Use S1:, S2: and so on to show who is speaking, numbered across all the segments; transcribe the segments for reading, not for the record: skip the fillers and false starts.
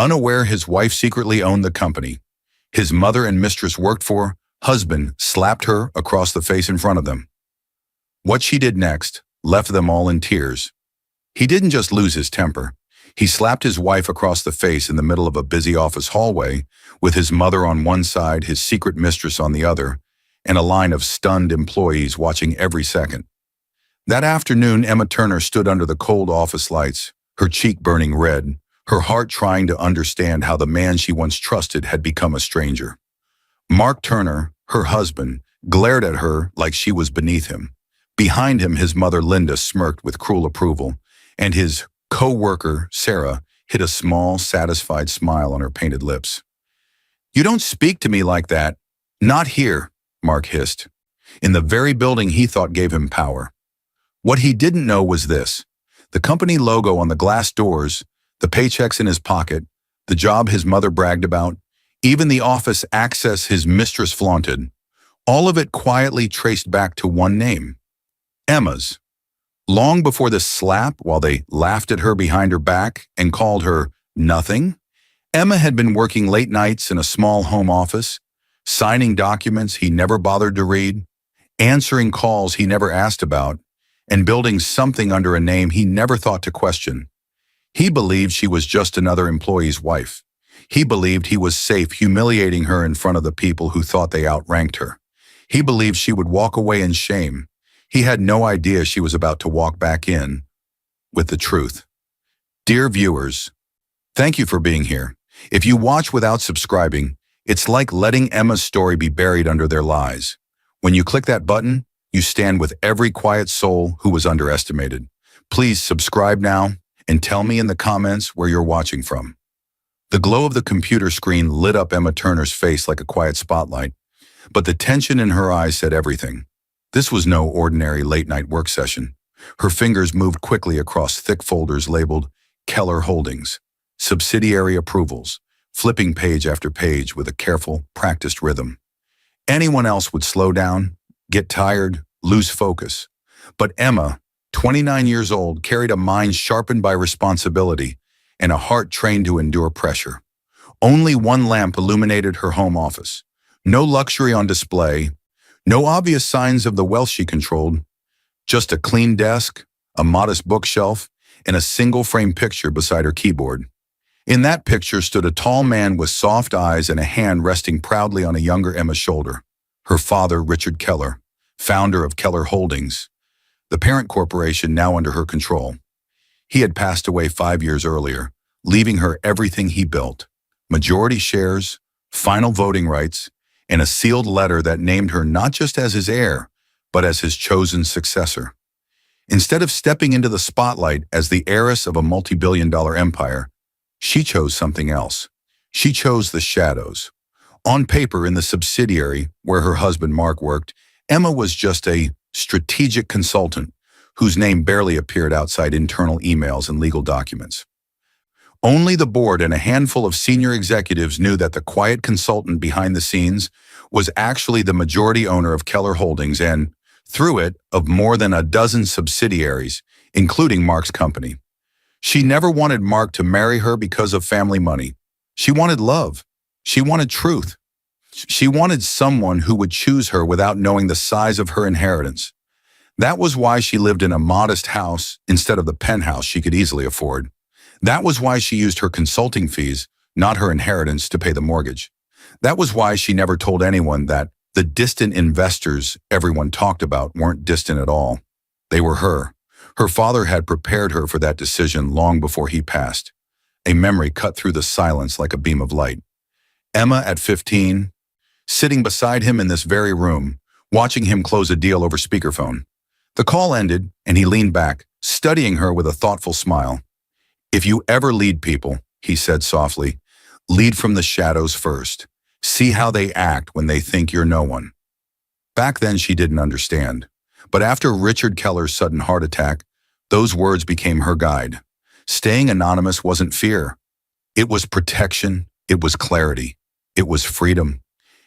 S1: Unaware his wife secretly owned the company his mother and mistress worked for, husband slapped her across the face in front of them. What she did next left them all in tears. He didn't just lose his temper. He slapped his wife across the face in the middle of a busy office hallway, with his mother on one side, his secret mistress on the other, and a line of stunned employees watching every second. That afternoon, Emma Turner stood under the cold office lights, her cheek burning red, her heart trying to understand how the man she once trusted had become a stranger. Mark Turner, her husband, glared at her like she was beneath him. Behind him, his mother Linda smirked with cruel approval, and his co-worker, Sarah, hid a small, satisfied smile on her painted lips. "You don't speak to me like that. Not here," Mark hissed, in the very building he thought gave him power. What he didn't know was this: the company logo on the glass doors, the paychecks in his pocket, the job his mother bragged about, even the office access his mistress flaunted, all of it quietly traced back to one name: Emma's. Long before the slap, while they laughed at her behind her back and called her nothing, Emma had been working late nights in a small home office, signing documents he never bothered to read, answering calls he never asked about, and building something under a name he never thought to question. He believed she was just another employee's wife. He believed he was safe humiliating her in front of the people who thought they outranked her. He believed she would walk away in shame. He had no idea she was about to walk back in with the truth. Dear viewers, thank you for being here. If you watch without subscribing, it's like letting Emma's story be buried under their lies. When you click that button, you stand with every quiet soul who was underestimated. Please subscribe now and tell me in the comments where you're watching from. The glow of the computer screen lit up Emma Turner's face like a quiet spotlight, but the tension in her eyes said everything. This was no ordinary late-night work session. Her fingers moved quickly across thick folders labeled Keller Holdings, subsidiary approvals, flipping page after page with a careful, practiced rhythm. Anyone else would slow down, get tired, lose focus. But Emma, 29 years old, carried a mind sharpened by responsibility and a heart trained to endure pressure. Only one lamp illuminated her home office. No luxury on display, no obvious signs of the wealth she controlled, just a clean desk, a modest bookshelf, and a single-frame picture beside her keyboard. In that picture stood a tall man with soft eyes and a hand resting proudly on a younger Emma's shoulder. Her father, Richard Keller, founder of Keller Holdings, the parent corporation now under her control. He had passed away 5 years earlier, leaving her everything he built: majority shares, final voting rights, and a sealed letter that named her not just as his heir, but as his chosen successor. Instead of stepping into the spotlight as the heiress of a multi-billion-dollar empire, she chose something else. She chose the shadows. On paper, in the subsidiary where her husband Mark worked, Emma was just a strategic consultant whose name barely appeared outside internal emails and legal documents. Only the board and a handful of senior executives knew that the quiet consultant behind the scenes was actually the majority owner of Keller Holdings and, through it, of more than a dozen subsidiaries, including Mark's company. She never wanted Mark to marry her because of family money. She wanted love. She wanted truth. She wanted someone who would choose her without knowing the size of her inheritance. That was why she lived in a modest house instead of the penthouse she could easily afford. That was why she used her consulting fees, not her inheritance, to pay the mortgage. That was why she never told anyone that the distant investors everyone talked about weren't distant at all. They were her. Her father had prepared her for that decision long before he passed. A memory cut through the silence like a beam of light. Emma, at 15, sitting beside him in this very room, watching him close a deal over speakerphone. The call ended, and he leaned back, studying her with a thoughtful smile. "If you ever lead people," he said softly, "lead from the shadows first. See how they act when they think you're no one." Back then, she didn't understand. But after Richard Keller's sudden heart attack, those words became her guide. Staying anonymous wasn't fear. It was protection. It was clarity. It was freedom.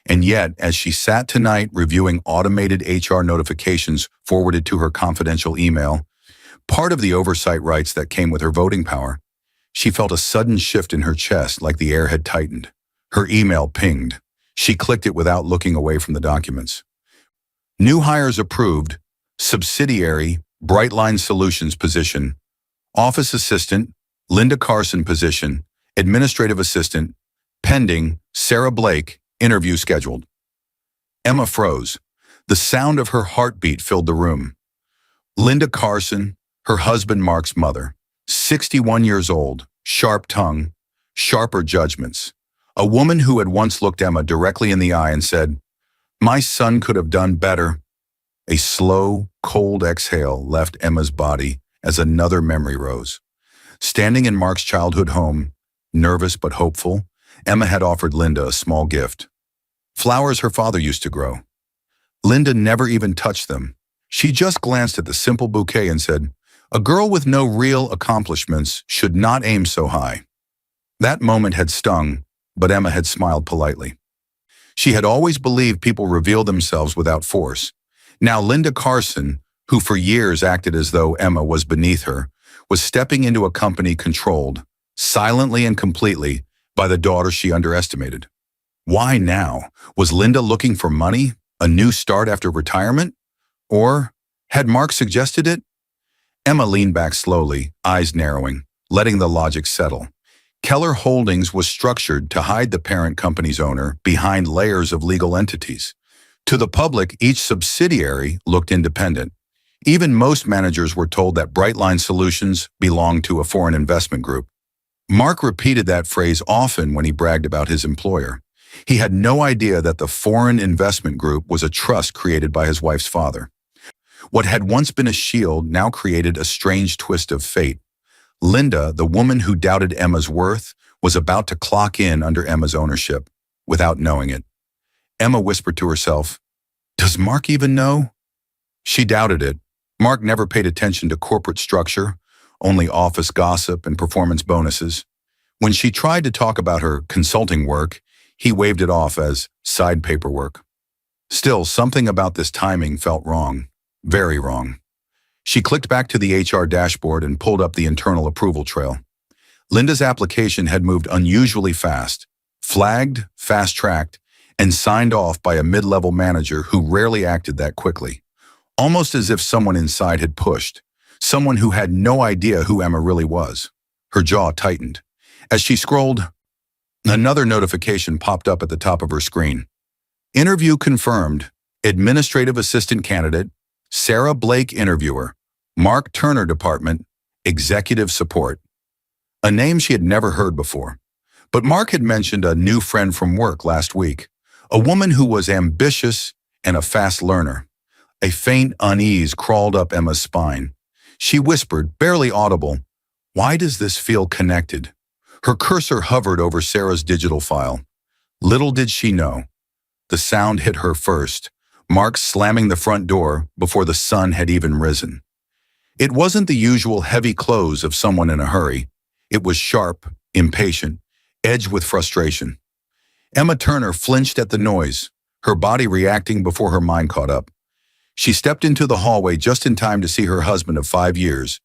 S1: And yet, as she sat tonight reviewing automated HR notifications forwarded to her confidential email, part of the oversight rights that came with her voting power, She felt a sudden shift in her chest, like the air had tightened. Her email pinged. She clicked it without looking away from the documents. New hires approved. Subsidiary, Brightline Solutions position. Office assistant, Linda Carson position. Administrative assistant, pending, Sarah Blake, interview scheduled. Emma froze. The sound of her heartbeat filled the room. Linda Carson, her husband Mark's mother, 61 years old, sharp tongue, sharper judgments. A woman who had once looked Emma directly in the eye and said, "My son could have done better." A slow, cold exhale left Emma's body as another memory rose. Standing in Mark's childhood home, nervous but hopeful, Emma had offered Linda a small gift. Flowers her father used to grow. Linda never even touched them. She just glanced at the simple bouquet and said, "A girl with no real accomplishments should not aim so high." That moment had stung, but Emma had smiled politely. She had always believed people reveal themselves without force. Now Linda Carson, who for years acted as though Emma was beneath her, was stepping into a company controlled, silently and completely, by the daughter she underestimated. Why now? Was Linda looking for money? A new start after retirement? Or had Mark suggested it? Emma leaned back slowly, eyes narrowing, letting the logic settle. Keller Holdings was structured to hide the parent company's owner behind layers of legal entities. To the public, each subsidiary looked independent. Even most managers were told that Brightline Solutions belonged to a foreign investment group. Mark repeated that phrase often when he bragged about his employer. He had no idea that the foreign investment group was a trust created by his wife's father. What had once been a shield now created a strange twist of fate. Linda, the woman who doubted Emma's worth, was about to clock in under Emma's ownership, without knowing it. Emma whispered to herself, "Does Mark even know?" She doubted it. Mark never paid attention to corporate structure, only office gossip and performance bonuses. When she tried to talk about her consulting work, he waved it off as side paperwork. Still, something about this timing felt wrong, very wrong. She clicked back to the HR dashboard and pulled up the internal approval trail. Linda's application had moved unusually fast, flagged, fast-tracked, and signed off by a mid-level manager who rarely acted that quickly. Almost as if someone inside had pushed, someone who had no idea who Emma really was. Her jaw tightened. As she scrolled, another notification popped up at the top of her screen. Interview confirmed. Administrative assistant candidate, Sarah Blake interviewer, Mark Turner department, executive support. A name she had never heard before. But Mark had mentioned a new friend from work last week, a woman who was ambitious and a fast learner. A faint unease crawled up Emma's spine. She whispered, barely audible, "Why does this feel connected?" Her cursor hovered over Sarah's digital file. Little did she know. The sound hit her first, Mark slamming the front door before the sun had even risen. It wasn't the usual heavy close of someone in a hurry. It was sharp, impatient, edged with frustration. Emma Turner flinched at the noise, her body reacting before her mind caught up. She stepped into the hallway just in time to see her husband of 5 years,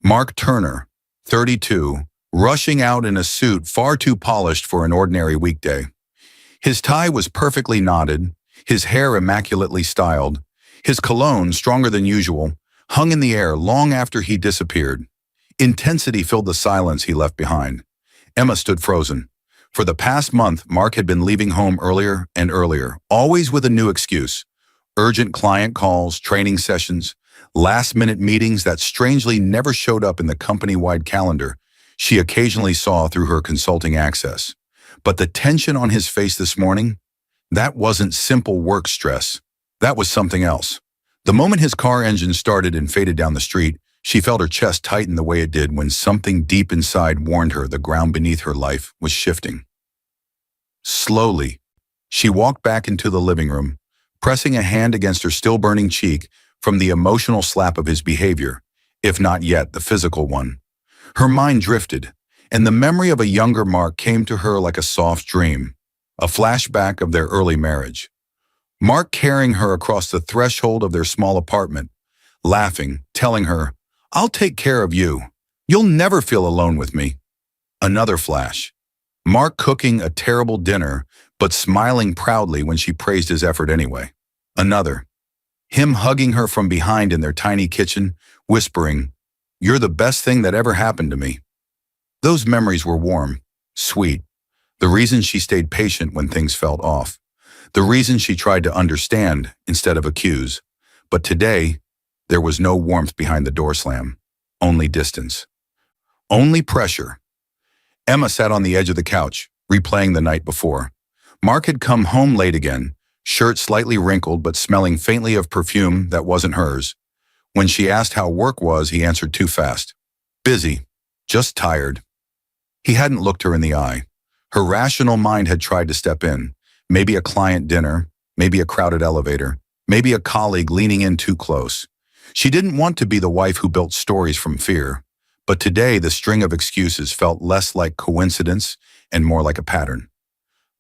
S1: Mark Turner, 32, rushing out in a suit far too polished for an ordinary weekday. His tie was perfectly knotted, his hair immaculately styled, his cologne, stronger than usual, hung in the air long after he disappeared. Intensity filled the silence he left behind. Emma stood frozen. For the past month, Mark had been leaving home earlier and earlier, always with a new excuse. Urgent client calls, training sessions, last-minute meetings that strangely never showed up in the company-wide calendar she occasionally saw through her consulting access. But the tension on his face this morning, that wasn't simple work stress. That was something else. The moment his car engine started and faded down the street, she felt her chest tighten the way it did when something deep inside warned her the ground beneath her life was shifting. Slowly, she walked back into the living room, pressing a hand against her still-burning cheek from the emotional slap of his behavior, if not yet the physical one. Her mind drifted, and the memory of a younger Mark came to her like a soft dream, a flashback of their early marriage. Mark carrying her across the threshold of their small apartment, laughing, telling her, "I'll take care of you. You'll never feel alone with me." Another flash. Mark cooking a terrible dinner, but smiling proudly when she praised his effort anyway. Another. Him hugging her from behind in their tiny kitchen, whispering, "You're the best thing that ever happened to me." Those memories were warm, sweet. The reason she stayed patient when things felt off. The reason she tried to understand instead of accuse. But today, there was no warmth behind the door slam. Only distance. Only pressure. Emma sat on the edge of the couch, replaying the night before. Mark had come home late again, shirt slightly wrinkled but smelling faintly of perfume that wasn't hers. When she asked how work was, he answered too fast. Busy. Just tired. He hadn't looked her in the eye. Her rational mind had tried to step in. Maybe a client dinner, maybe a crowded elevator, maybe a colleague leaning in too close. She didn't want to be the wife who built stories from fear. But today, the string of excuses felt less like coincidence and more like a pattern.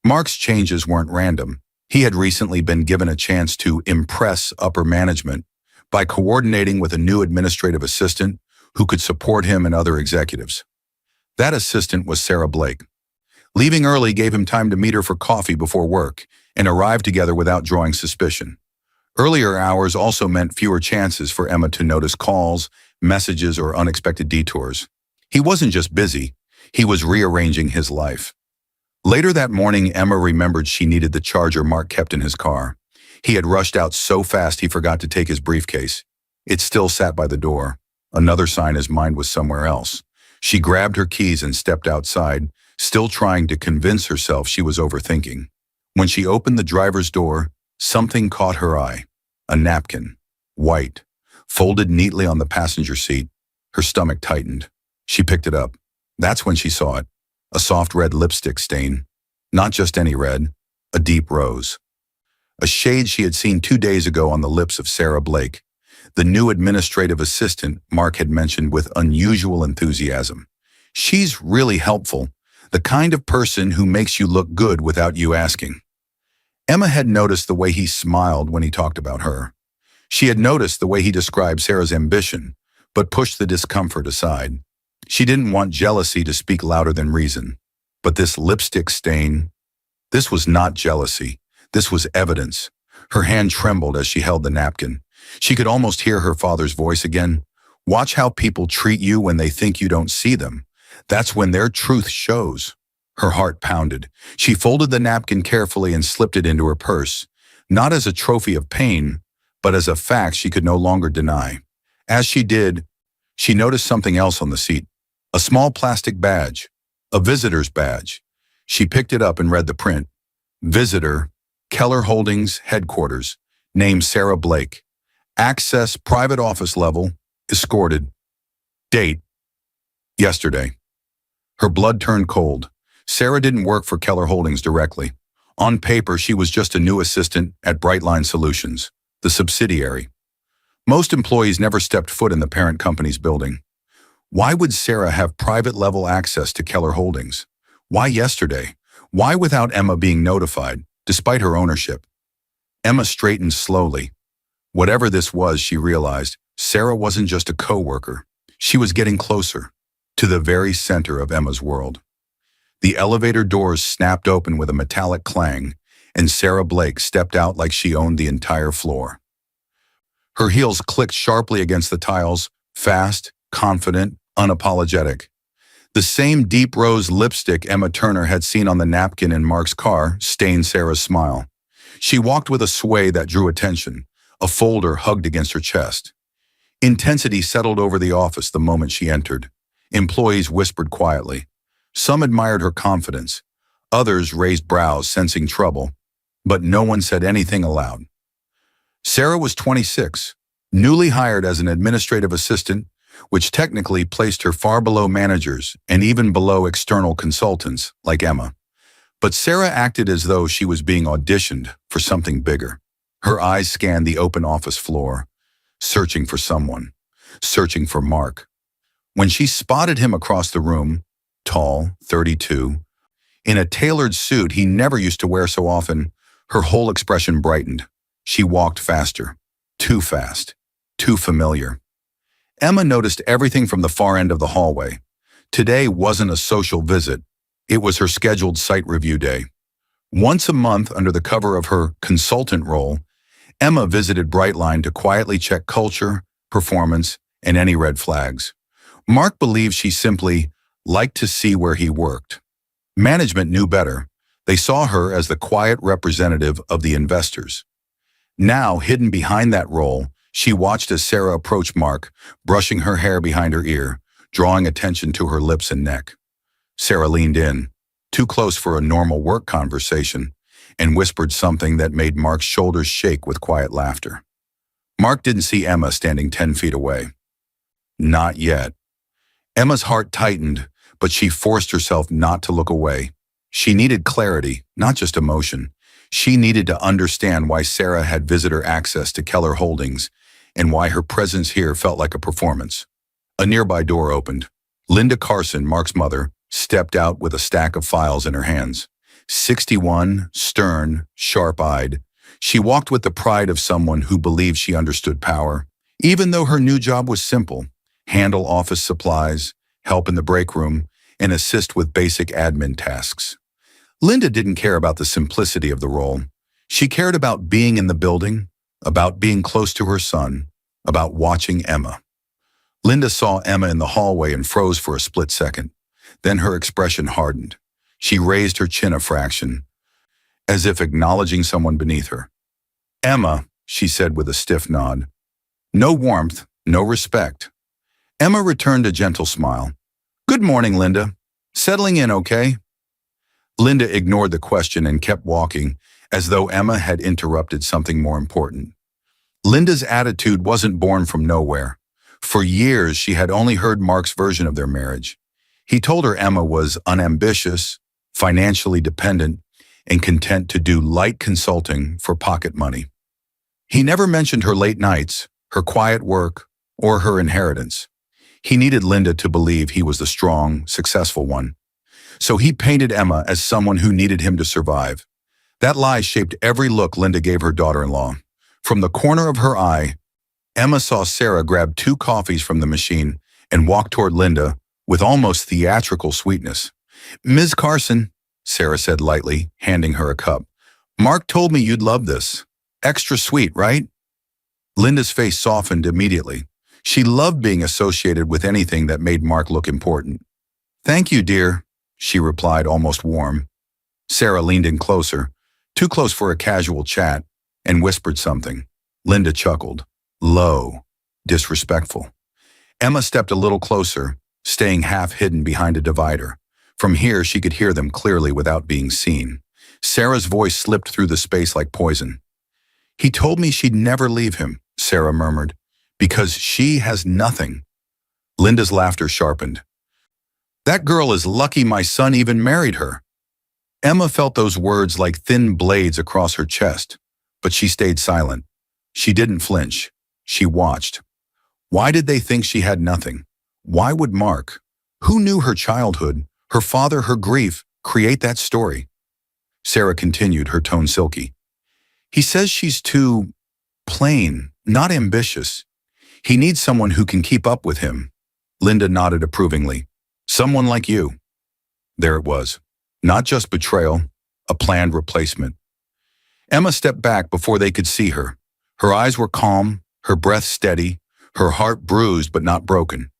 S1: Mark's changes weren't random. He had recently been given a chance to impress upper management by coordinating with a new administrative assistant who could support him and other executives. That assistant was Sarah Blake. Leaving early gave him time to meet her for coffee before work and arrive together without drawing suspicion. Earlier hours also meant fewer chances for Emma to notice calls, messages, or unexpected detours. He wasn't just busy, he was rearranging his life. Later that morning, Emma remembered she needed the charger Mark kept in his car. He had rushed out so fast he forgot to take his briefcase. It still sat by the door, another sign his mind was somewhere else. She grabbed her keys and stepped outside, still trying to convince herself she was overthinking. When she opened the driver's door, something caught her eye. A napkin, white, folded neatly on the passenger seat. Her stomach tightened. She picked it up. That's when she saw it. A soft red lipstick stain. Not just any red, a deep rose. A shade she had seen 2 days ago on the lips of Sarah Blake, the new administrative assistant Mark had mentioned with unusual enthusiasm. She's really helpful, the kind of person who makes you look good without you asking. Emma had noticed the way he smiled when he talked about her. She had noticed the way he described Sarah's ambition, but pushed the discomfort aside. She didn't want jealousy to speak louder than reason. But this lipstick stain, this was not jealousy. This was evidence. Her hand trembled as she held the napkin. She could almost hear her father's voice again. Watch how people treat you when they think you don't see them. That's when their truth shows. Her heart pounded. She folded the napkin carefully and slipped it into her purse, not as a trophy of pain, but as a fact she could no longer deny. As she did, she noticed something else on the seat. A small plastic badge. A visitor's badge. She picked it up and read the print. Visitor, Keller Holdings, Headquarters. Name Sarah Blake. Access private office level. Escorted. Date. Yesterday. Her blood turned cold. Sarah didn't work for Keller Holdings directly. On paper, she was just a new assistant at Brightline Solutions, the subsidiary. Most employees never stepped foot in the parent company's building. Why would Sarah have private-level access to Keller Holdings? Why yesterday? Why without Emma being notified, despite her ownership? Emma straightened slowly. Whatever this was, she realized, Sarah wasn't just a co-worker. She was getting closer, to the very center of Emma's world. The elevator doors snapped open with a metallic clang, and Sarah Blake stepped out like she owned the entire floor. Her heels clicked sharply against the tiles, fast, confident, unapologetic. The same deep rose lipstick Emma Turner had seen on the napkin in Mark's car stained Sarah's smile. She walked with a sway that drew attention, a folder hugged against her chest. Intensity settled over the office the moment she entered. Employees whispered quietly. Some admired her confidence. Others raised brows, sensing trouble. But no one said anything aloud. Sarah was 26, newly hired as an administrative assistant, which technically placed her far below managers and even below external consultants like Emma. But Sarah acted as though she was being auditioned for something bigger. Her eyes scanned the open office floor, searching for someone, searching for Mark. When she spotted him across the room, tall, 32, in a tailored suit he never used to wear so often, her whole expression brightened. She walked faster, too fast, too familiar. Emma noticed everything from the far end of the hallway. Today wasn't a social visit. It was her scheduled site review day. Once a month, under the cover of her consultant role, Emma visited Brightline to quietly check culture, performance, and any red flags. Mark believed she simply liked to see where he worked. Management knew better. They saw her as the quiet representative of the investors. Now, hidden behind that role, she watched as Sarah approached Mark, brushing her hair behind her ear, drawing attention to her lips and neck. Sarah leaned in, too close for a normal work conversation, and whispered something that made Mark's shoulders shake with quiet laughter. Mark didn't see Emma standing 10 feet away. Not yet. Emma's heart tightened, but she forced herself not to look away. She needed clarity, not just emotion. She needed to understand why Sarah had visitor access to Keller Holdings and why her presence here felt like a performance. A nearby door opened. Linda Carson, Mark's mother, stepped out with a stack of files in her hands. 61, stern, sharp-eyed, she walked with the pride of someone who believed she understood power. Even though her new job was simple, handle office supplies, help in the break room, and assist with basic admin tasks. Linda didn't care about the simplicity of the role. She cared about being in the building, about being close to her son, about watching Emma. Linda saw Emma in the hallway and froze for a split second. Then her expression hardened. She raised her chin a fraction, as if acknowledging someone beneath her. "Emma," she said with a stiff nod. No warmth, no respect. Emma returned a gentle smile. "Good morning, Linda. Settling in okay?" Linda ignored the question and kept walking, as though Emma had interrupted something more important. Linda's attitude wasn't born from nowhere. For years, she had only heard Mark's version of their marriage. He told her Emma was unambitious, financially dependent, and content to do light consulting for pocket money. He never mentioned her late nights, her quiet work, or her inheritance. He needed Linda to believe he was the strong, successful one. So he painted Emma as someone who needed him to survive. That lie shaped every look Linda gave her daughter-in-law. From the corner of her eye, Emma saw Sarah grab 2 coffees from the machine and walk toward Linda with almost theatrical sweetness. "Ms. Carson," Sarah said lightly, handing her a cup. "Mark told me you'd love this. Extra sweet, right?" Linda's face softened immediately. She loved being associated with anything that made Mark look important. "Thank you, dear," she replied, almost warm. Sarah leaned in closer, too close for a casual chat, and whispered something. Linda chuckled. Low, disrespectful. Emma stepped a little closer, staying half hidden behind a divider. From here, she could hear them clearly without being seen. Sarah's voice slipped through the space like poison. "He told me she'd never leave him," Sarah murmured, "because she has nothing." Linda's laughter sharpened. "That girl is lucky my son even married her." Emma felt those words like thin blades across her chest, but she stayed silent. She didn't flinch. She watched. Why did they think she had nothing? Why would Mark, who knew her childhood, her father, her grief, create that story? Sarah continued, her tone silky. "He says she's too plain, not ambitious. He needs someone who can keep up with him." Linda nodded approvingly. "Someone like you." There it was. Not just betrayal, a planned replacement. Emma stepped back before they could see her. Her eyes were calm, her breath steady, her heart bruised but not broken.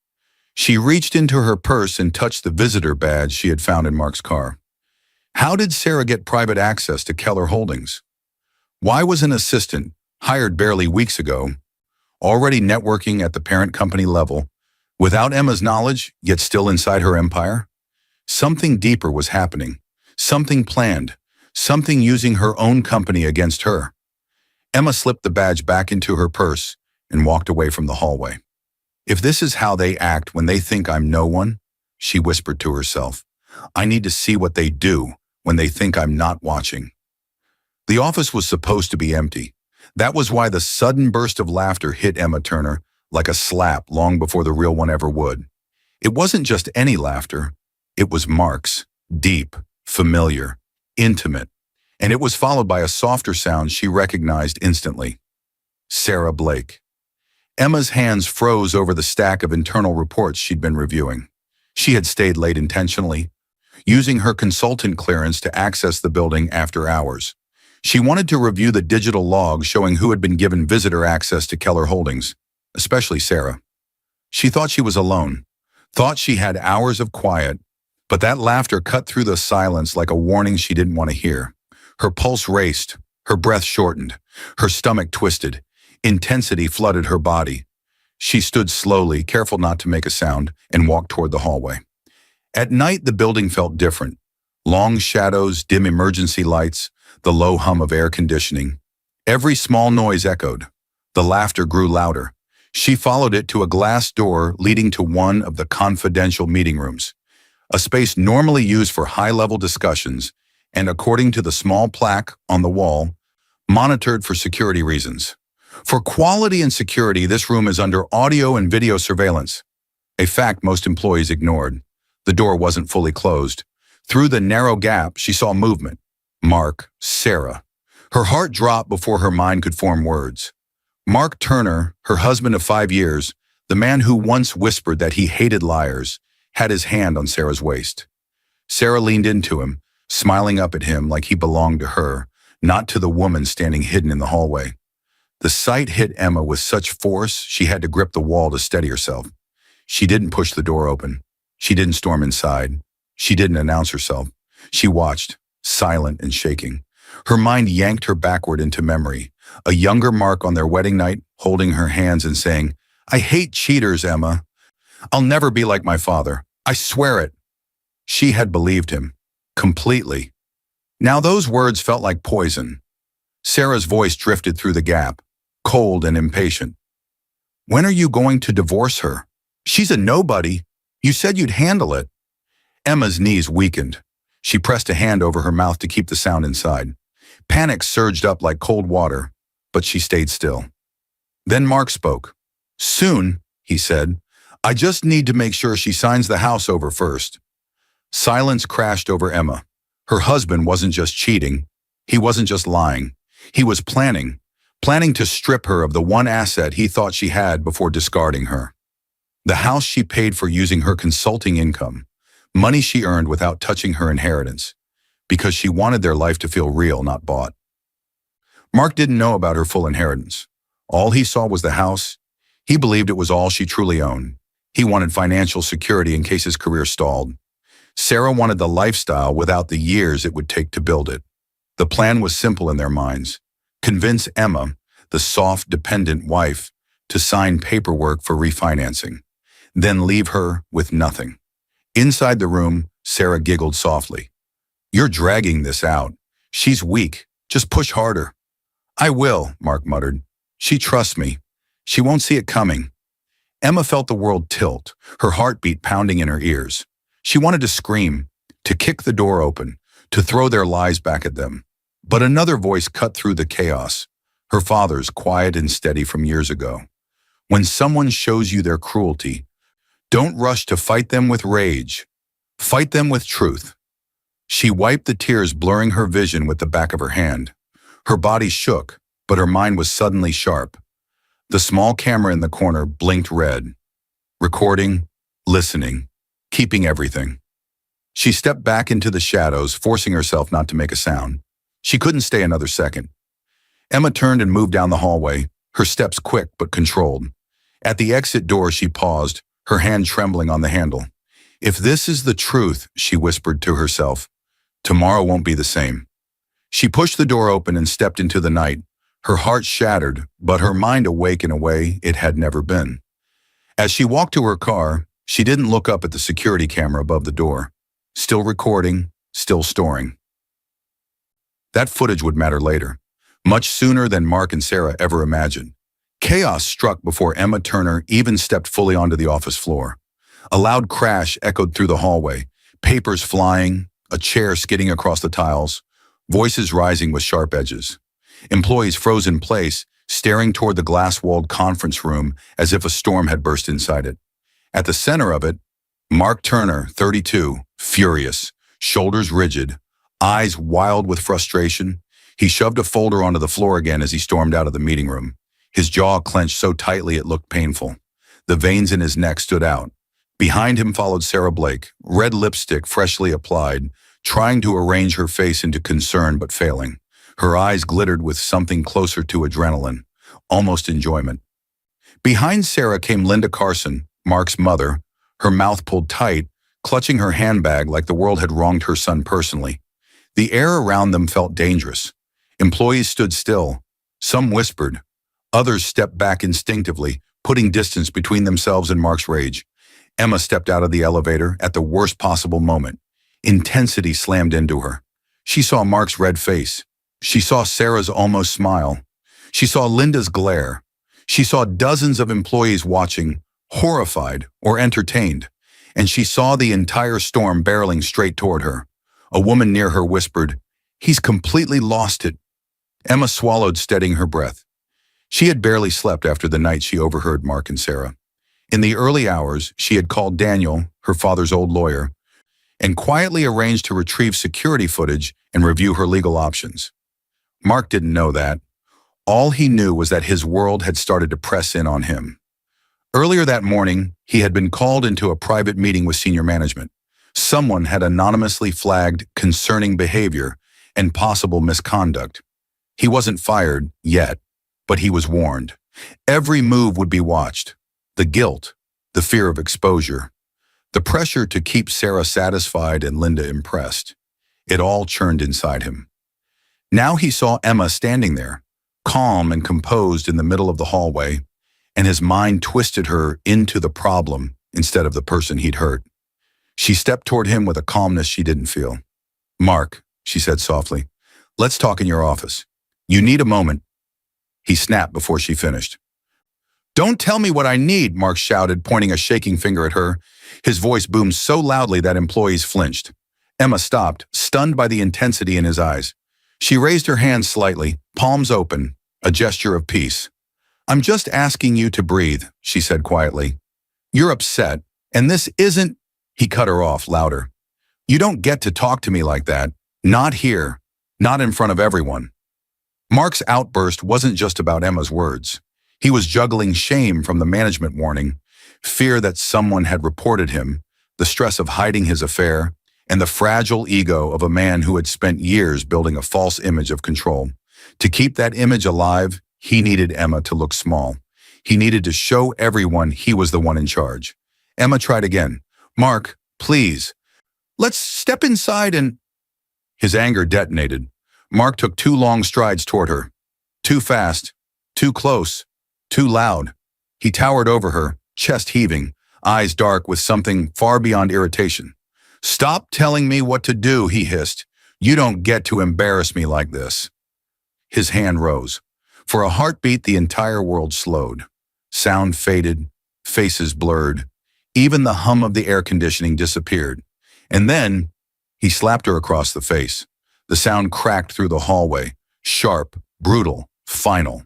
S1: She reached into her purse and touched the visitor badge she had found in Mark's car. How did Sarah get private access to Keller Holdings? Why was an assistant, hired barely weeks ago, already networking at the parent company level, without Emma's knowledge, yet still inside her empire? Something deeper was happening, something planned, something using her own company against her. Emma slipped the badge back into her purse and walked away from the hallway. "If this is how they act when they think I'm no one," she whispered to herself, "I need to see what they do when they think I'm not watching." The office was supposed to be empty. That was why the sudden burst of laughter hit Emma Turner like a slap long before the real one ever would. It wasn't just any laughter. It was Mark's, deep, familiar, intimate, and it was followed by a softer sound she recognized instantly. Sarah Blake. Emma's hands froze over the stack of internal reports she'd been reviewing. She had stayed late intentionally, using her consultant clearance to access the building after hours. She wanted to review the digital logs showing who had been given visitor access to Keller Holdings, especially Sarah. She thought she was alone, thought she had hours of quiet, but that laughter cut through the silence like a warning she didn't want to hear. Her pulse raced, her breath shortened, her stomach twisted. Intensity flooded her body. She stood slowly, careful not to make a sound, and walked toward the hallway. At night, the building felt different. Long shadows, dim emergency lights, the low hum of air conditioning. Every small noise echoed. The laughter grew louder. She followed it to a glass door leading to one of the confidential meeting rooms, a space normally used for high-level discussions and, according to the small plaque on the wall, monitored for security reasons. For quality and security, this room is under audio and video surveillance, a fact most employees ignored. The door wasn't fully closed. Through the narrow gap, she saw movement. Mark, Sarah. Her heart dropped before her mind could form words. Mark Turner, her husband of 5 years, the man who once whispered that he hated liars, had his hand on Sarah's waist. Sarah leaned into him, smiling up at him like he belonged to her, not to the woman standing hidden in the hallway. The sight hit Emma with such force she had to grip the wall to steady herself. She didn't push the door open. She didn't storm inside. She didn't announce herself. She watched, silent and shaking. Her mind yanked her backward into memory. A younger Mark on their wedding night, holding her hands and saying, "I hate cheaters, Emma. I'll never be like my father. I swear it." She had believed him. Completely. Now those words felt like poison. Sarah's voice drifted through the gap, cold and impatient. "When are you going to divorce her? She's a nobody. You said you'd handle it." Emma's knees weakened. She pressed a hand over her mouth to keep the sound inside. Panic surged up like cold water, but she stayed still. Then Mark spoke. "Soon," he said. "I just need to make sure she signs the house over first." Silence crashed over Emma. Her husband wasn't just cheating. He wasn't just lying. He was planning to strip her of the one asset he thought she had before discarding her. The house she paid for using her consulting income, money she earned without touching her inheritance, because she wanted their life to feel real, not bought. Mark didn't know about her full inheritance. All he saw was the house. He believed it was all she truly owned. He wanted financial security in case his career stalled. Sarah wanted the lifestyle without the years it would take to build it. The plan was simple in their minds. Convince Emma, the soft, dependent wife, to sign paperwork for refinancing, then leave her with nothing. Inside the room, Sarah giggled softly. "You're dragging this out. She's weak. Just push harder." "I will," Mark muttered. "She trusts me. She won't see it coming." Emma felt the world tilt, her heartbeat pounding in her ears. She wanted to scream, to kick the door open, to throw their lies back at them. But another voice cut through the chaos, her father's, quiet and steady from years ago. "When someone shows you their cruelty, don't rush to fight them with rage. Fight them with truth." She wiped the tears, blurring her vision with the back of her hand. Her body shook, but her mind was suddenly sharp. The small camera in the corner blinked red. Recording, listening, keeping everything. She stepped back into the shadows, forcing herself not to make a sound. She couldn't stay another second. Emma turned and moved down the hallway, her steps quick but controlled. At the exit door, she paused, her hand trembling on the handle. "If this is the truth," she whispered to herself, "tomorrow won't be the same." She pushed the door open and stepped into the night, her heart shattered, but her mind awake in a way it had never been. As she walked to her car, she didn't look up at the security camera above the door. Still recording, still storing. That footage would matter later, much sooner than Mark and Sarah ever imagined. Chaos struck before Emma Turner even stepped fully onto the office floor. A loud crash echoed through the hallway, papers flying, a chair skidding across the tiles, voices rising with sharp edges. Employees froze in place, staring toward the glass-walled conference room as if a storm had burst inside it. At the center of it, Mark Turner, 32, furious, shoulders rigid, eyes wild with frustration. He shoved a folder onto the floor again as he stormed out of the meeting room. His jaw clenched so tightly it looked painful. The veins in his neck stood out. Behind him followed Sarah Blake, red lipstick freshly applied, trying to arrange her face into concern but failing. Her eyes glittered with something closer to adrenaline, almost enjoyment. Behind Sarah came Linda Carson, Mark's mother, her mouth pulled tight, clutching her handbag like the world had wronged her son personally. The air around them felt dangerous. Employees stood still. Some whispered. Others stepped back instinctively, putting distance between themselves and Mark's rage. Emma stepped out of the elevator at the worst possible moment. Intensity slammed into her. She saw Mark's red face. She saw Sarah's almost smile. She saw Linda's glare. She saw dozens of employees watching, horrified or entertained. And she saw the entire storm barreling straight toward her. A woman near her whispered, "He's completely lost it." Emma swallowed, steadying her breath. She had barely slept after the night she overheard Mark and Sarah. In the early hours, she had called Daniel, her father's old lawyer, and quietly arranged to retrieve security footage and review her legal options. Mark didn't know that. All he knew was that his world had started to press in on him. Earlier that morning, he had been called into a private meeting with senior management. Someone had anonymously flagged concerning behavior and possible misconduct. He wasn't fired yet, but he was warned. Every move would be watched. The guilt, the fear of exposure, the pressure to keep Sarah satisfied and Linda impressed. It all churned inside him. Now he saw Emma standing there, calm and composed in the middle of the hallway, and his mind twisted her into the problem instead of the person he'd hurt. She stepped toward him with a calmness she didn't feel. "Mark," she said softly, "let's talk in your office. You need a moment." He snapped before she finished. "Don't tell me what I need," Mark shouted, pointing a shaking finger at her. His voice boomed so loudly that employees flinched. Emma stopped, stunned by the intensity in his eyes. She raised her hands slightly, palms open, a gesture of peace. "I'm just asking you to breathe," she said quietly. "You're upset, and this isn't—" He cut her off, louder. "You don't get to talk to me like that. Not here. Not in front of everyone." Mark's outburst wasn't just about Emma's words. He was juggling shame from the management warning, fear that someone had reported him, the stress of hiding his affair, and the fragile ego of a man who had spent years building a false image of control. To keep that image alive, he needed Emma to look small. He needed to show everyone he was the one in charge. Emma tried again. "Mark, please. Let's step inside and—" His anger detonated. Mark took 2 long strides toward her. Too fast, too close, too loud. He towered over her, chest heaving, eyes dark with something far beyond irritation. "Stop telling me what to do," he hissed. "You don't get to embarrass me like this." His hand rose. For a heartbeat, the entire world slowed. Sound faded, faces blurred. Even the hum of the air conditioning disappeared. And then, he slapped her across the face. The sound cracked through the hallway, sharp, brutal, final.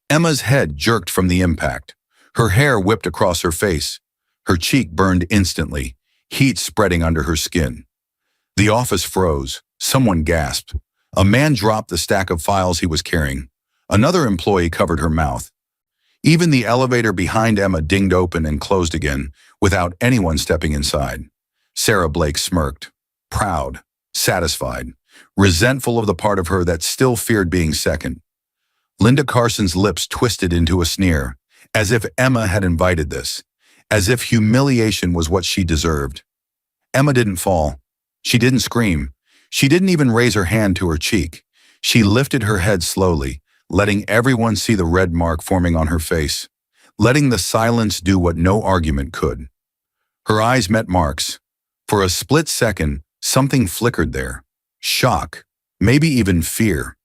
S1: Emma's head jerked from the impact. Her hair whipped across her face. Her cheek burned instantly, heat spreading under her skin. The office froze. Someone gasped. A man dropped the stack of files he was carrying. Another employee covered her mouth. Even the elevator behind Emma dinged open and closed again, without anyone stepping inside. Sarah Blake smirked, proud, satisfied, resentful of the part of her that still feared being second. Linda Carson's lips twisted into a sneer, as if Emma had invited this, as if humiliation was what she deserved. Emma didn't fall. She didn't scream. She didn't even raise her hand to her cheek. She lifted her head slowly, letting everyone see the red mark forming on her face, letting the silence do what no argument could. Her eyes met Mark's. For a split second, something flickered there. Shock, maybe even fear.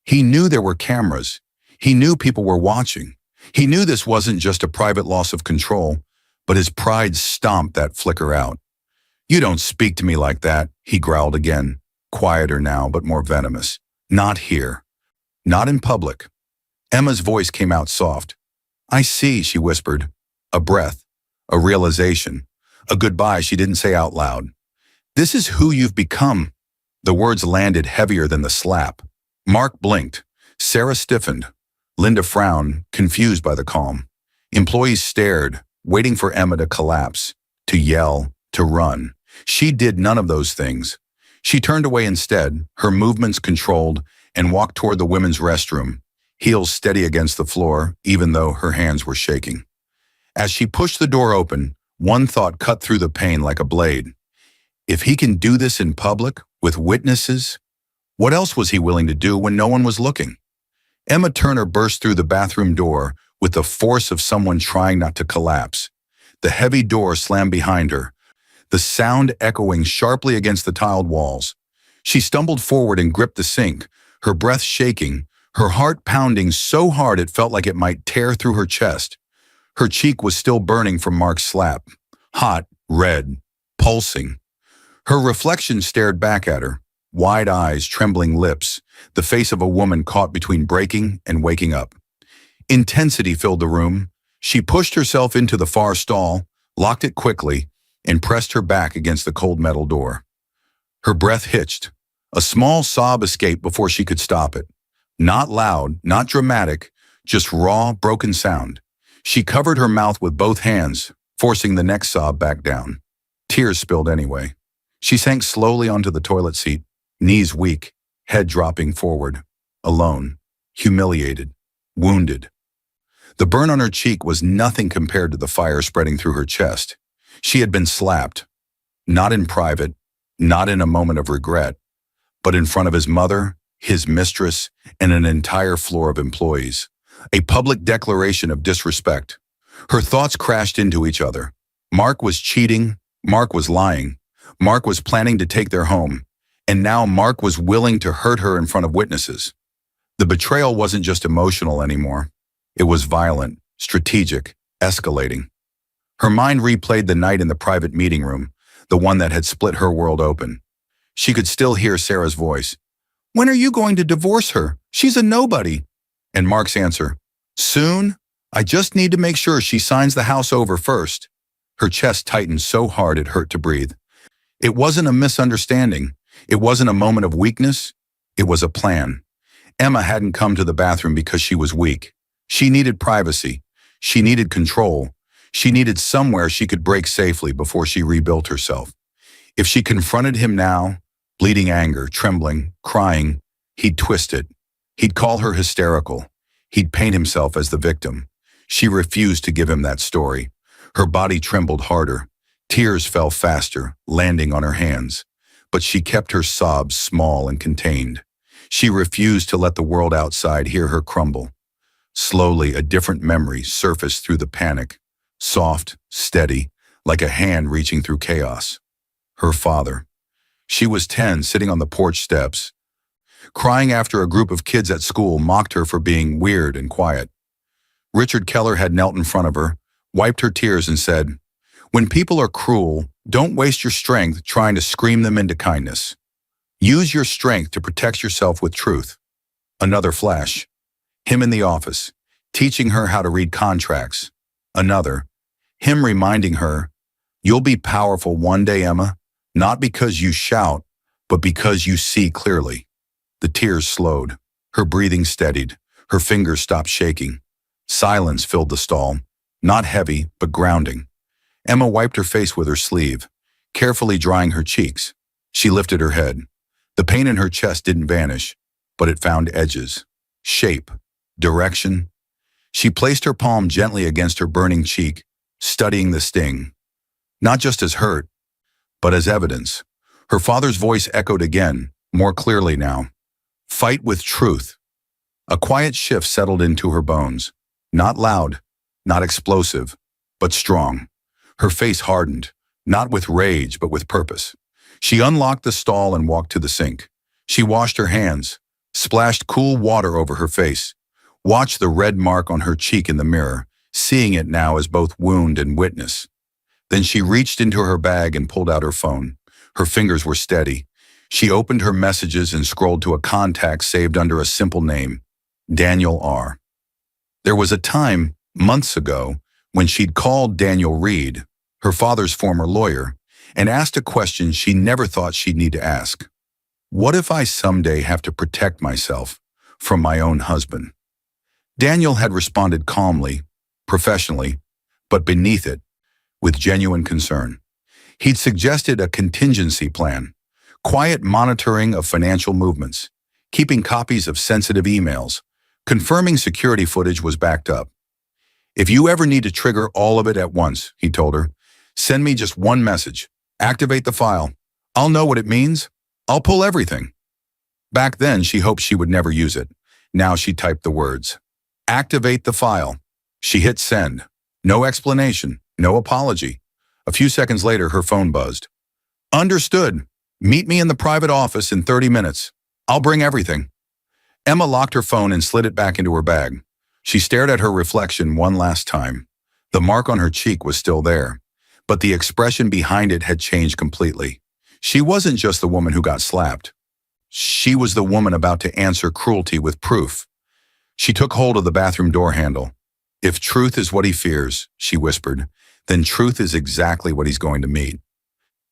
S1: He knew there were cameras. He knew people were watching. He knew this wasn't just a private loss of control, but his pride stomped that flicker out. "You don't speak to me like that," he growled again, quieter now but more venomous. "Not here. Not in public." Emma's voice came out soft. "I see," she whispered. A breath, a realization, a goodbye she didn't say out loud. "This is who you've become." The words landed heavier than the slap. Mark blinked. Sarah stiffened. Linda frowned, confused by the calm. Employees stared, waiting for Emma to collapse, to yell, to run. She did none of those things. She turned away instead, her movements controlled, and walked toward the women's restroom, heels steady against the floor, even though her hands were shaking. As she pushed the door open, one thought cut through the pain like a blade. If he can do this in public, with witnesses, what else was he willing to do when no one was looking? Emma Turner burst through the bathroom door with the force of someone trying not to collapse. The heavy door slammed behind her, the sound echoing sharply against the tiled walls. She stumbled forward and gripped the sink, her breath shaking, her heart pounding so hard it felt like it might tear through her chest. Her cheek was still burning from Mark's slap, hot, red, pulsing. Her reflection stared back at her, wide eyes, trembling lips, the face of a woman caught between breaking and waking up. Intensity filled the room. She pushed herself into the far stall, locked it quickly, and pressed her back against the cold metal door. Her breath hitched. A small sob escaped before she could stop it. Not loud, not dramatic, just raw, broken sound. She covered her mouth with both hands, forcing the next sob back down. Tears spilled anyway. She sank slowly onto the toilet seat, knees weak, head dropping forward. Alone, humiliated, wounded. The burn on her cheek was nothing compared to the fire spreading through her chest. She had been slapped, not in private, not in a moment of regret, but in front of his mother, his mistress, and an entire floor of employees. A public declaration of disrespect. Her thoughts crashed into each other. Mark was cheating, Mark was lying, Mark was planning to take their home, and now Mark was willing to hurt her in front of witnesses. The betrayal wasn't just emotional anymore. It was violent, strategic, escalating. Her mind replayed the night in the private meeting room, the one that had split her world open. She could still hear Sarah's voice. "When are you going to divorce her? She's a nobody." And Mark's answer, "Soon. I just need to make sure she signs the house over first." Her chest tightened so hard it hurt to breathe. It wasn't a misunderstanding. It wasn't a moment of weakness. It was a plan. Emma hadn't come to the bathroom because she was weak. She needed privacy. She needed control. She needed somewhere she could break safely before she rebuilt herself. If she confronted him now, bleeding anger, trembling, crying, he'd twist it. He'd call her hysterical. He'd paint himself as the victim. She refused to give him that story. Her body trembled harder. Tears fell faster, landing on her hands. But she kept her sobs small and contained. She refused to let the world outside hear her crumble. Slowly, a different memory surfaced through the panic. Soft, steady, like a hand reaching through chaos. Her father. She was 10, sitting on the porch steps, crying after a group of kids at school mocked her for being weird and quiet. Richard Keller had knelt in front of her, wiped her tears and said, "When people are cruel, don't waste your strength trying to scream them into kindness. Use your strength to protect yourself with truth." Another flash. Him in the office, teaching her how to read contracts. Another. Him reminding her, "You'll be powerful one day, Emma, not because you shout, but because you see clearly." The tears slowed. Her breathing steadied. Her fingers stopped shaking. Silence filled the stall, not heavy, but grounding. Emma wiped her face with her sleeve, carefully drying her cheeks. She lifted her head. The pain in her chest didn't vanish, but it found edges, shape, direction. She placed her palm gently against her burning cheek, studying the sting. Not just as hurt, but as evidence. Her father's voice echoed again, more clearly now. "Fight with truth." A quiet shift settled into her bones. Not loud, not explosive, but strong. Her face hardened, not with rage, but with purpose. She unlocked the stall and walked to the sink. She washed her hands, splashed cool water over her face, watched the red mark on her cheek in the mirror, seeing it now as both wound and witness. Then she reached into her bag and pulled out her phone. Her fingers were steady. She opened her messages and scrolled to a contact saved under a simple name, Daniel R. There was a time, months ago, when she'd called Daniel Reed, her father's former lawyer, and asked a question she never thought she'd need to ask. What if I someday have to protect myself from my own husband? Daniel had responded calmly, professionally, but beneath it, with genuine concern. He'd suggested a contingency plan, quiet monitoring of financial movements, keeping copies of sensitive emails, confirming security footage was backed up. If you ever need to trigger all of it at once, he told her, send me just one message. Activate the file. I'll know what it means. I'll pull everything. Back then, she hoped she would never use it. Now she typed the words. Activate the file. She hit send. No explanation, no apology. A few seconds later, her phone buzzed. Understood. Meet me in the private office in 30 minutes. I'll bring everything. Emma locked her phone and slid it back into her bag. She stared at her reflection one last time. The mark on her cheek was still there, but the expression behind it had changed completely. She wasn't just the woman who got slapped. She was the woman about to answer cruelty with proof. She took hold of the bathroom door handle. If truth is what he fears, she whispered, then truth is exactly what he's going to meet.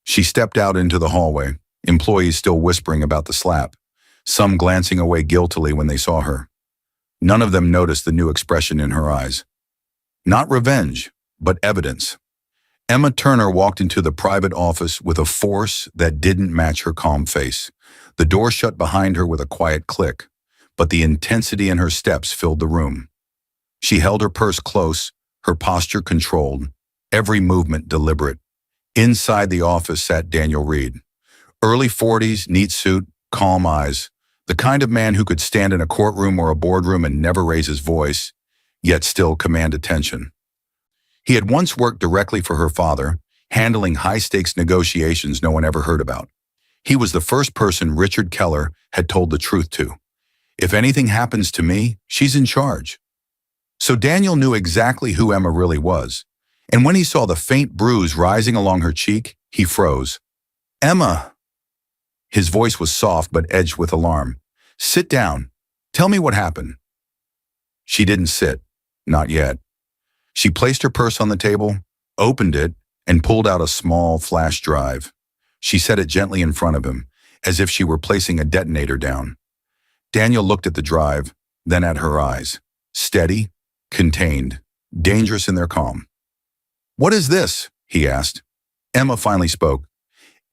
S1: She stepped out into the hallway, employees still whispering about the slap, some glancing away guiltily when they saw her. None of them noticed the new expression in her eyes. Not revenge, but evidence. Emma Turner walked into the private office with a force that didn't match her calm face. The door shut behind her with a quiet click, but the intensity in her steps filled the room. She held her purse close, her posture controlled, every movement deliberate. Inside the office sat Daniel Reed. Early 40s, neat suit, calm eyes, the kind of man who could stand in a courtroom or a boardroom and never raise his voice, yet still command attention. He had once worked directly for her father, handling high-stakes negotiations no one ever heard about. He was the first person Richard Keller had told the truth to. If anything happens to me, she's in charge. So Daniel knew exactly who Emma really was, and when he saw the faint bruise rising along her cheek, he froze. Emma! His voice was soft but edged with alarm. Sit down. Tell me what happened. She didn't sit. Not yet. She placed her purse on the table, opened it, and pulled out a small flash drive. She set it gently in front of him, as if she were placing a detonator down. Daniel looked at the drive, then at her eyes. Steady, contained, dangerous in their calm. What is this? He asked. Emma finally spoke.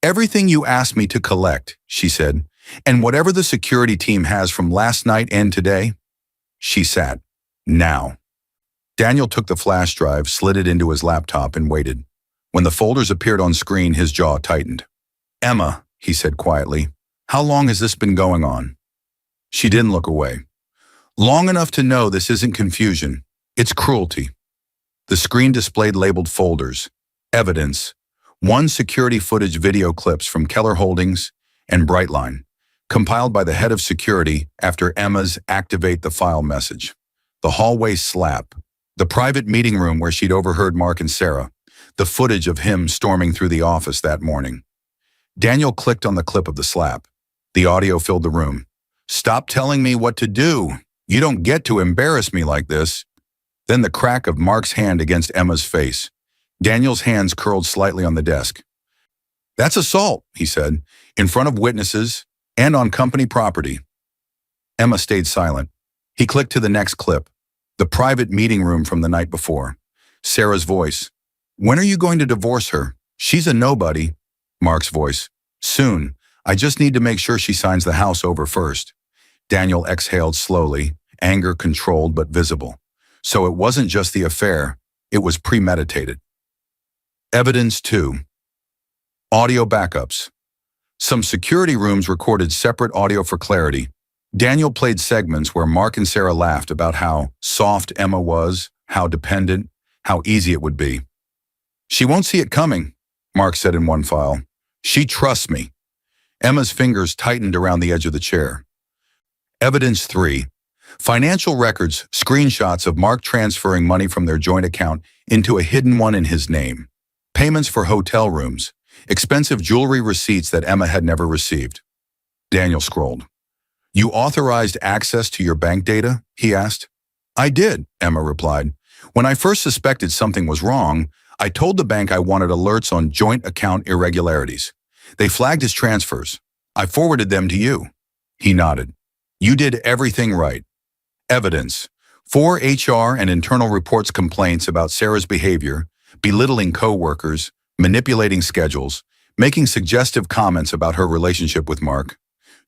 S1: Everything you asked me to collect, she said, and whatever the security team has from last night and today. She sat. Now. Daniel took the flash drive, slid it into his laptop, and waited. When the folders appeared on screen, his jaw tightened. Emma, he said quietly, how long has this been going on? She didn't look away. Long enough to know this isn't confusion. It's cruelty. The screen displayed labeled folders, evidence, one security footage video clips from Keller Holdings and Brightline, compiled by the head of security after Emma's activate the file message. The hallway slap, the private meeting room where she'd overheard Mark and Sarah, the footage of him storming through the office that morning. Daniel clicked on the clip of the slap. The audio filled the room. Stop telling me what to do. You don't get to embarrass me like this. Then the crack of Mark's hand against Emma's face. Daniel's hands curled slightly on the desk. That's assault, he said, in front of witnesses and on company property. Emma stayed silent. He clicked to the next clip, the private meeting room from the night before. Sarah's voice. When are you going to divorce her? She's a nobody. Mark's voice. Soon. I just need to make sure she signs the house over first. Daniel exhaled slowly, anger controlled but visible. So it wasn't just the affair, it was premeditated. Evidence 2. Audio backups. Some security rooms recorded separate audio for clarity. Daniel played segments where Mark and Sarah laughed about how soft Emma was, how dependent, how easy it would be. She won't see it coming, Mark said in one file. She trusts me. Emma's fingers tightened around the edge of the chair. Evidence 3. Financial records, screenshots of Mark transferring money from their joint account into a hidden one in his name. Payments for hotel rooms, expensive jewelry receipts that Emma had never received. Daniel scrolled. You authorized access to your bank data? He asked. I did, Emma replied. When I first suspected something was wrong, I told the bank I wanted alerts on joint account irregularities. They flagged his transfers. I forwarded them to you. He nodded. You did everything right. Evidence. 4 HR and internal reports complaints about Sarah's behavior, belittling coworkers, manipulating schedules, making suggestive comments about her relationship with Mark,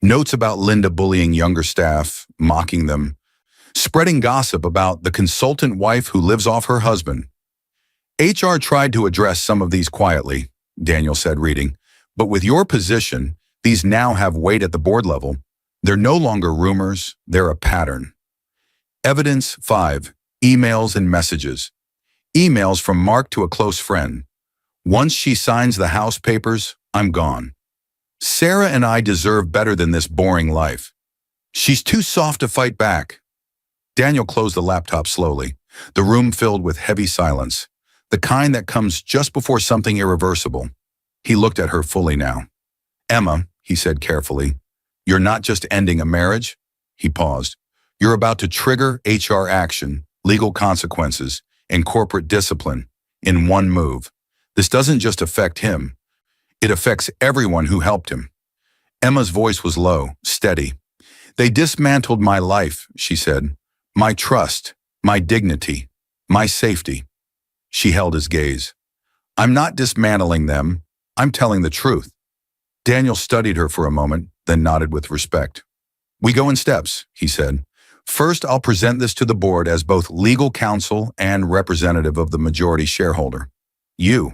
S1: notes about Linda bullying younger staff, mocking them, spreading gossip about the consultant wife who lives off her husband. HR tried to address some of these quietly, Daniel said, reading, but with your position, these now have weight at the board level. They're no longer rumors, they're a pattern. Evidence 5. Emails and messages. Emails from Mark to a close friend. Once she signs the house papers, I'm gone. Sarah and I deserve better than this boring life. She's too soft to fight back. Daniel closed the laptop slowly. The room filled with heavy silence, the kind that comes just before something irreversible. He looked at her fully now. Emma, he said carefully, you're not just ending a marriage. He paused. You're about to trigger HR action, legal consequences, and corporate discipline in one move. This doesn't just affect him. It affects everyone who helped him. Emma's voice was low, steady. They dismantled my life, she said. My trust, my dignity, my safety. She held his gaze. I'm not dismantling them. I'm telling the truth. Daniel studied her for a moment, then nodded with respect. We go in steps, he said. First, I'll present this to the board as both legal counsel and representative of the majority shareholder. You.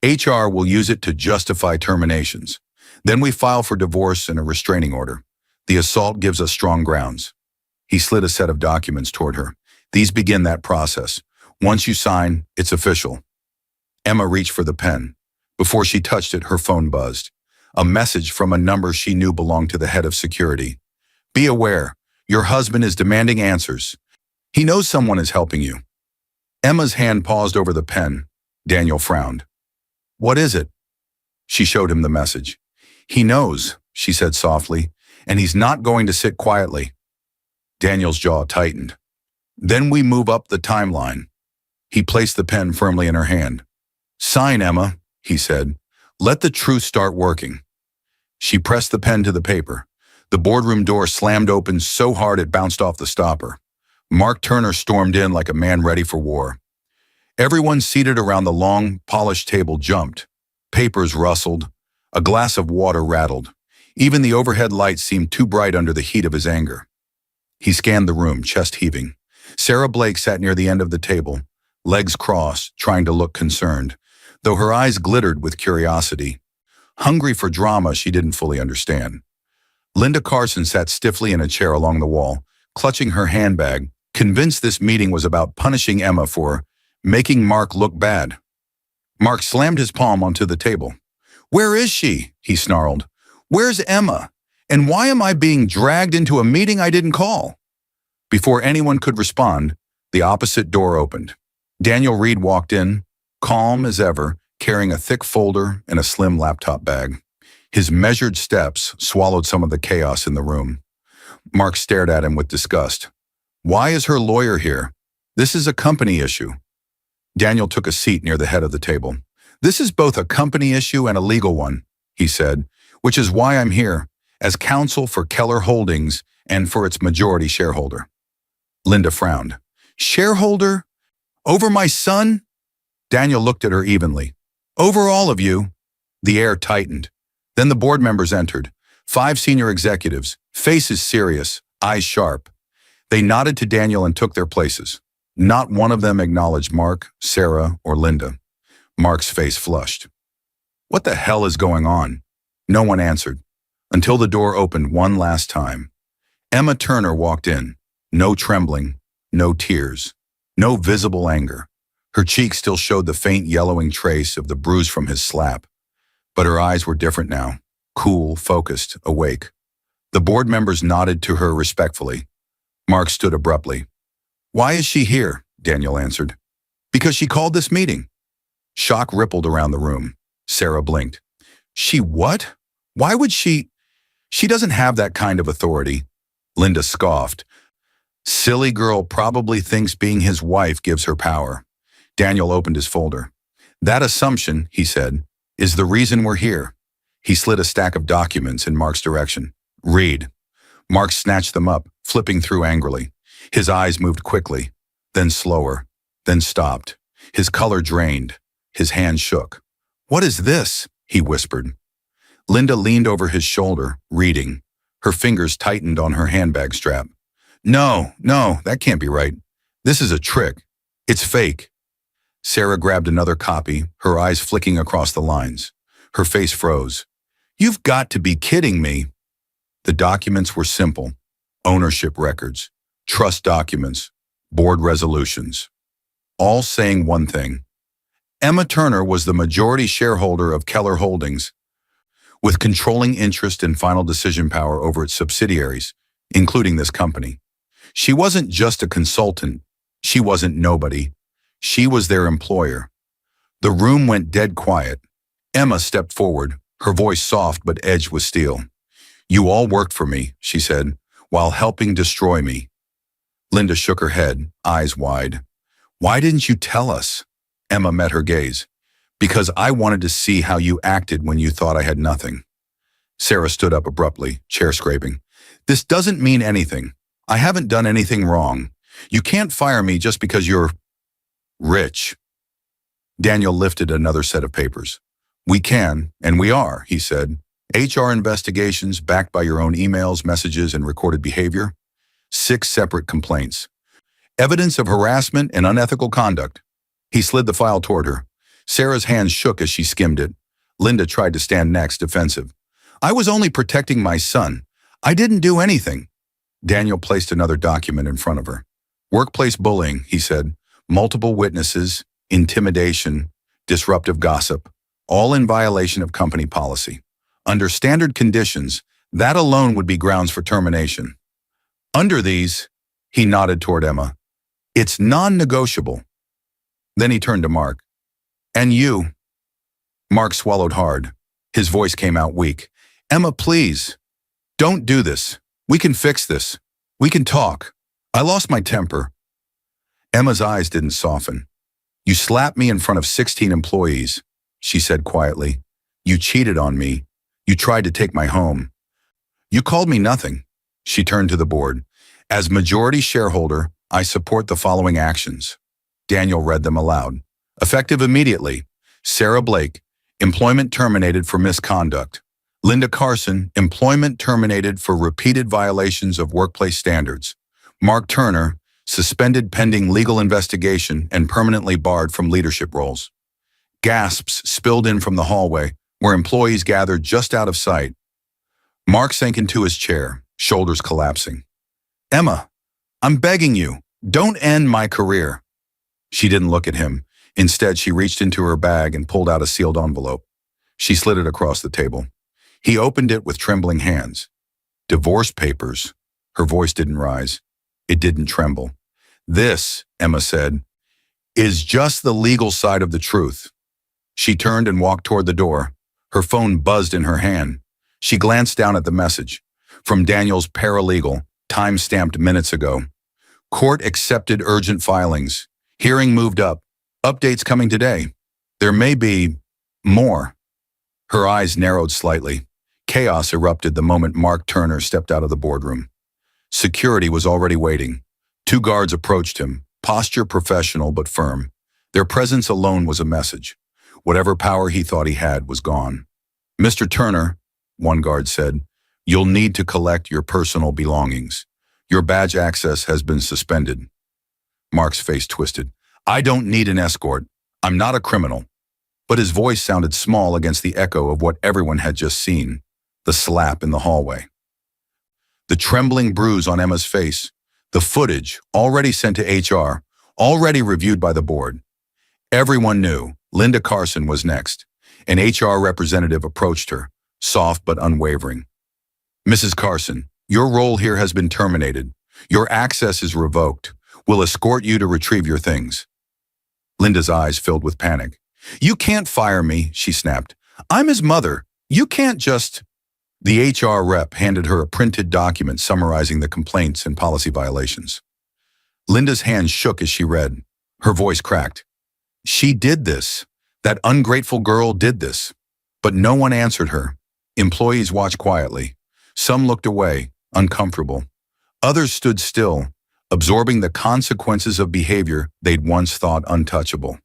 S1: HR will use it to justify terminations. Then we file for divorce and a restraining order. The assault gives us strong grounds. He slid a set of documents toward her. These begin that process. Once you sign, it's official. Emma reached for the pen. Before she touched it, her phone buzzed. A message from a number she knew belonged to the head of security. Be aware, your husband is demanding answers. He knows someone is helping you. Emma's hand paused over the pen. Daniel frowned. What is it? She showed him the message. He knows, she said softly, and he's not going to sit quietly. Daniel's jaw tightened. Then we move up the timeline. He placed the pen firmly in her hand. Sign, Emma, he said. Let the truth start working. She pressed the pen to the paper. The boardroom door slammed open so hard it bounced off the stopper. Mark Turner stormed in like a man ready for war. Everyone seated around the long, polished table jumped. Papers rustled. A glass of water rattled. Even the overhead lights seemed too bright under the heat of his anger. He scanned the room, chest heaving. Sarah Blake sat near the end of the table, legs crossed, trying to look concerned, though her eyes glittered with curiosity. Hungry for drama she didn't fully understand. Linda Carson sat stiffly in a chair along the wall, clutching her handbag, convinced this meeting was about punishing Emma for making Mark look bad. Mark slammed his palm onto the table. Where is she? He snarled. Where's Emma? And why am I being dragged into a meeting I didn't call? Before anyone could respond, the opposite door opened. Daniel Reed walked in, calm as ever, carrying a thick folder and a slim laptop bag. His measured steps swallowed some of the chaos in the room. Mark stared at him with disgust. Why is her lawyer here? This is a company issue. Daniel took a seat near the head of the table. This is both a company issue and a legal one, he said, which is why I'm here, as counsel for Keller Holdings and for its majority shareholder. Linda frowned. Shareholder? Over my son? Daniel looked at her evenly. Over all of you. The air tightened. Then the board members entered. 5 senior executives, faces serious, eyes sharp. They nodded to Daniel and took their places. Not one of them acknowledged Mark, Sarah, or Linda. Mark's face flushed. What the hell is going on? No one answered, until the door opened one last time. Emma Turner walked in. No trembling, no tears, no visible anger. Her cheeks still showed the faint yellowing trace of the bruise from his slap. But her eyes were different now, cool, focused, awake. The board members nodded to her respectfully. Mark stood abruptly. Why is she here? Daniel answered. Because she called this meeting. Shock rippled around the room. Sarah blinked. She what? Why would she? She doesn't have that kind of authority. Linda scoffed. Silly girl probably thinks being his wife gives her power. Daniel opened his folder. That assumption, he said, is the reason we're here. He slid a stack of documents in Mark's direction. Read. Mark snatched them up, flipping through angrily. His eyes moved quickly, then slower, then stopped. His color drained. His hand shook. "What is this?" he whispered. Linda leaned over his shoulder, reading. Her fingers tightened on her handbag strap. No, that can't be right. This is a trick. It's fake." Sarah grabbed another copy, her eyes flicking across the lines. Her face froze. "You've got to be kidding me." The documents were simple. Ownership records, trust documents, board resolutions. All saying one thing. Emma Turner was the majority shareholder of Keller Holdings, with controlling interest and final decision power over its subsidiaries, including this company. She wasn't just a consultant. She wasn't nobody. She was their employer. The room went dead quiet. Emma stepped forward, her voice soft but edged with steel. "You all worked for me," she said, "while helping destroy me." Linda shook her head, eyes wide. "Why didn't you tell us?" Emma met her gaze. "Because I wanted to see how you acted when you thought I had nothing." Sarah stood up abruptly, chair scraping. "This doesn't mean anything. I haven't done anything wrong. You can't fire me just because you're rich." Daniel lifted another set of papers. "We can, and we are," he said. "HR investigations backed by your own emails, messages, and recorded behavior. 6 separate complaints. Evidence of harassment and unethical conduct." He slid the file toward her. Sarah's hands shook as she skimmed it. Linda tried to stand next, defensive. "I was only protecting my son. I didn't do anything." Daniel placed another document in front of her. "Workplace bullying," he said. "Multiple witnesses, intimidation, disruptive gossip, all in violation of company policy. Under standard conditions, that alone would be grounds for termination. Under these," he nodded toward Emma, "it's non-negotiable." Then he turned to Mark. "And you." Mark swallowed hard. His voice came out weak. "Emma, please. Don't do this. We can fix this. We can talk. I lost my temper." Emma's eyes didn't soften. "You slapped me in front of 16 employees," she said quietly. "You cheated on me. You tried to take my home. You called me nothing." She turned to the board. "As majority shareholder, I support the following actions." Daniel read them aloud. "Effective immediately. Sarah Blake, employment terminated for misconduct. Linda Carson, employment terminated for repeated violations of workplace standards. Mark Turner, suspended pending legal investigation and permanently barred from leadership roles." Gasps spilled in from the hallway, where employees gathered just out of sight. Mark sank into his chair, shoulders collapsing. "Emma, I'm begging you, don't end my career." She didn't look at him. Instead, she reached into her bag and pulled out a sealed envelope. She slid it across the table. He opened it with trembling hands. "Divorce papers." Her voice didn't rise. It didn't tremble. "This," Emma said, "is just the legal side of the truth." She turned and walked toward the door. Her phone buzzed in her hand. She glanced down at the message. From Daniel's paralegal, time-stamped minutes ago. "Court accepted urgent filings. Hearing moved up. Updates coming today. There may be more." Her eyes narrowed slightly. Chaos erupted the moment Mark Turner stepped out of the boardroom. Security was already waiting. 2 guards approached him, posture professional but firm. Their presence alone was a message. Whatever power he thought he had was gone. "Mr. Turner," one guard said, "you'll need to collect your personal belongings. Your badge access has been suspended." Mark's face twisted. "I don't need an escort. I'm not a criminal." But his voice sounded small against the echo of what everyone had just seen, the slap in the hallway. The trembling bruise on Emma's face, the footage already sent to HR, already reviewed by the board. Everyone knew Linda Carson was next. An HR representative approached her, soft but unwavering. "Mrs. Carson, your role here has been terminated. Your access is revoked. We'll escort you to retrieve your things." Linda's eyes filled with panic. "You can't fire me," she snapped. "I'm his mother. You can't just—" The HR rep handed her a printed document summarizing the complaints and policy violations. Linda's hands shook as she read. Her voice cracked. "She did this. That ungrateful girl did this." But no one answered her. Employees watched quietly. Some looked away, uncomfortable. Others stood still, absorbing the consequences of behavior they'd once thought untouchable.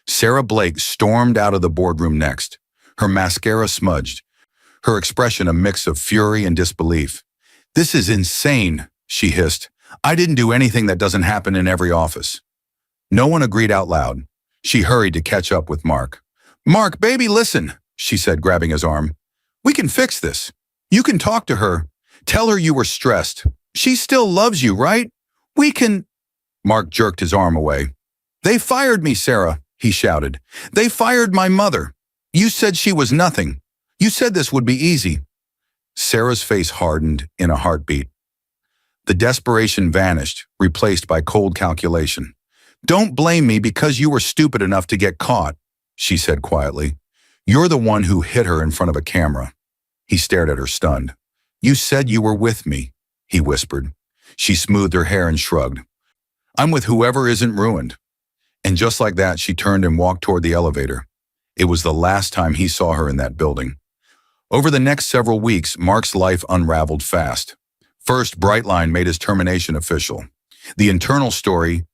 S1: Sarah Blake stormed out of the boardroom next, her mascara smudged, her expression a mix of fury and disbelief. "This is insane," she hissed. "I didn't do anything that doesn't happen in every office." No one agreed out loud. She hurried to catch up with Mark. "Mark, baby, listen," she said, grabbing his arm. "We can fix this. You can talk to her. Tell her you were stressed. She still loves you, right? We can—" Mark jerked his arm away. "They fired me, Sarah," he shouted. "They fired my mother. You said she was nothing. You said this would be easy." Sarah's face hardened in a heartbeat. The desperation vanished, replaced by cold calculation. "Don't blame me because you were stupid enough to get caught," she said quietly. "You're the one who hit her in front of a camera." He stared at her, stunned. "You said you were with me," he whispered. She smoothed her hair and shrugged. "I'm with whoever isn't ruined." And just like that, she turned and walked toward the elevator. It was the last time he saw her in that building. Over the next several weeks, Mark's life unraveled fast. First, Brightline made his termination official. The internal story,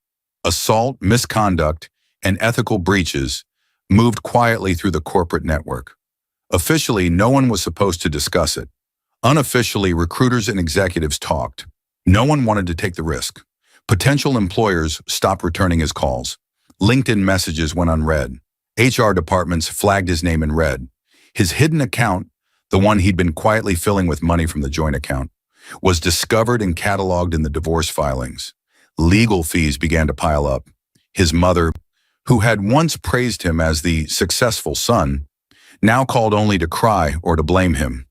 S1: assault, misconduct, and ethical breaches, moved quietly through the corporate network. Officially, no one was supposed to discuss it. Unofficially, recruiters and executives talked. No one wanted to take the risk. Potential employers stopped returning his calls. LinkedIn messages went unread. HR departments flagged his name in red. His hidden account, the one he'd been quietly filling with money from the joint account, was discovered and cataloged in the divorce filings. Legal fees began to pile up. His mother, who had once praised him as the successful son, now called only to cry or to blame him.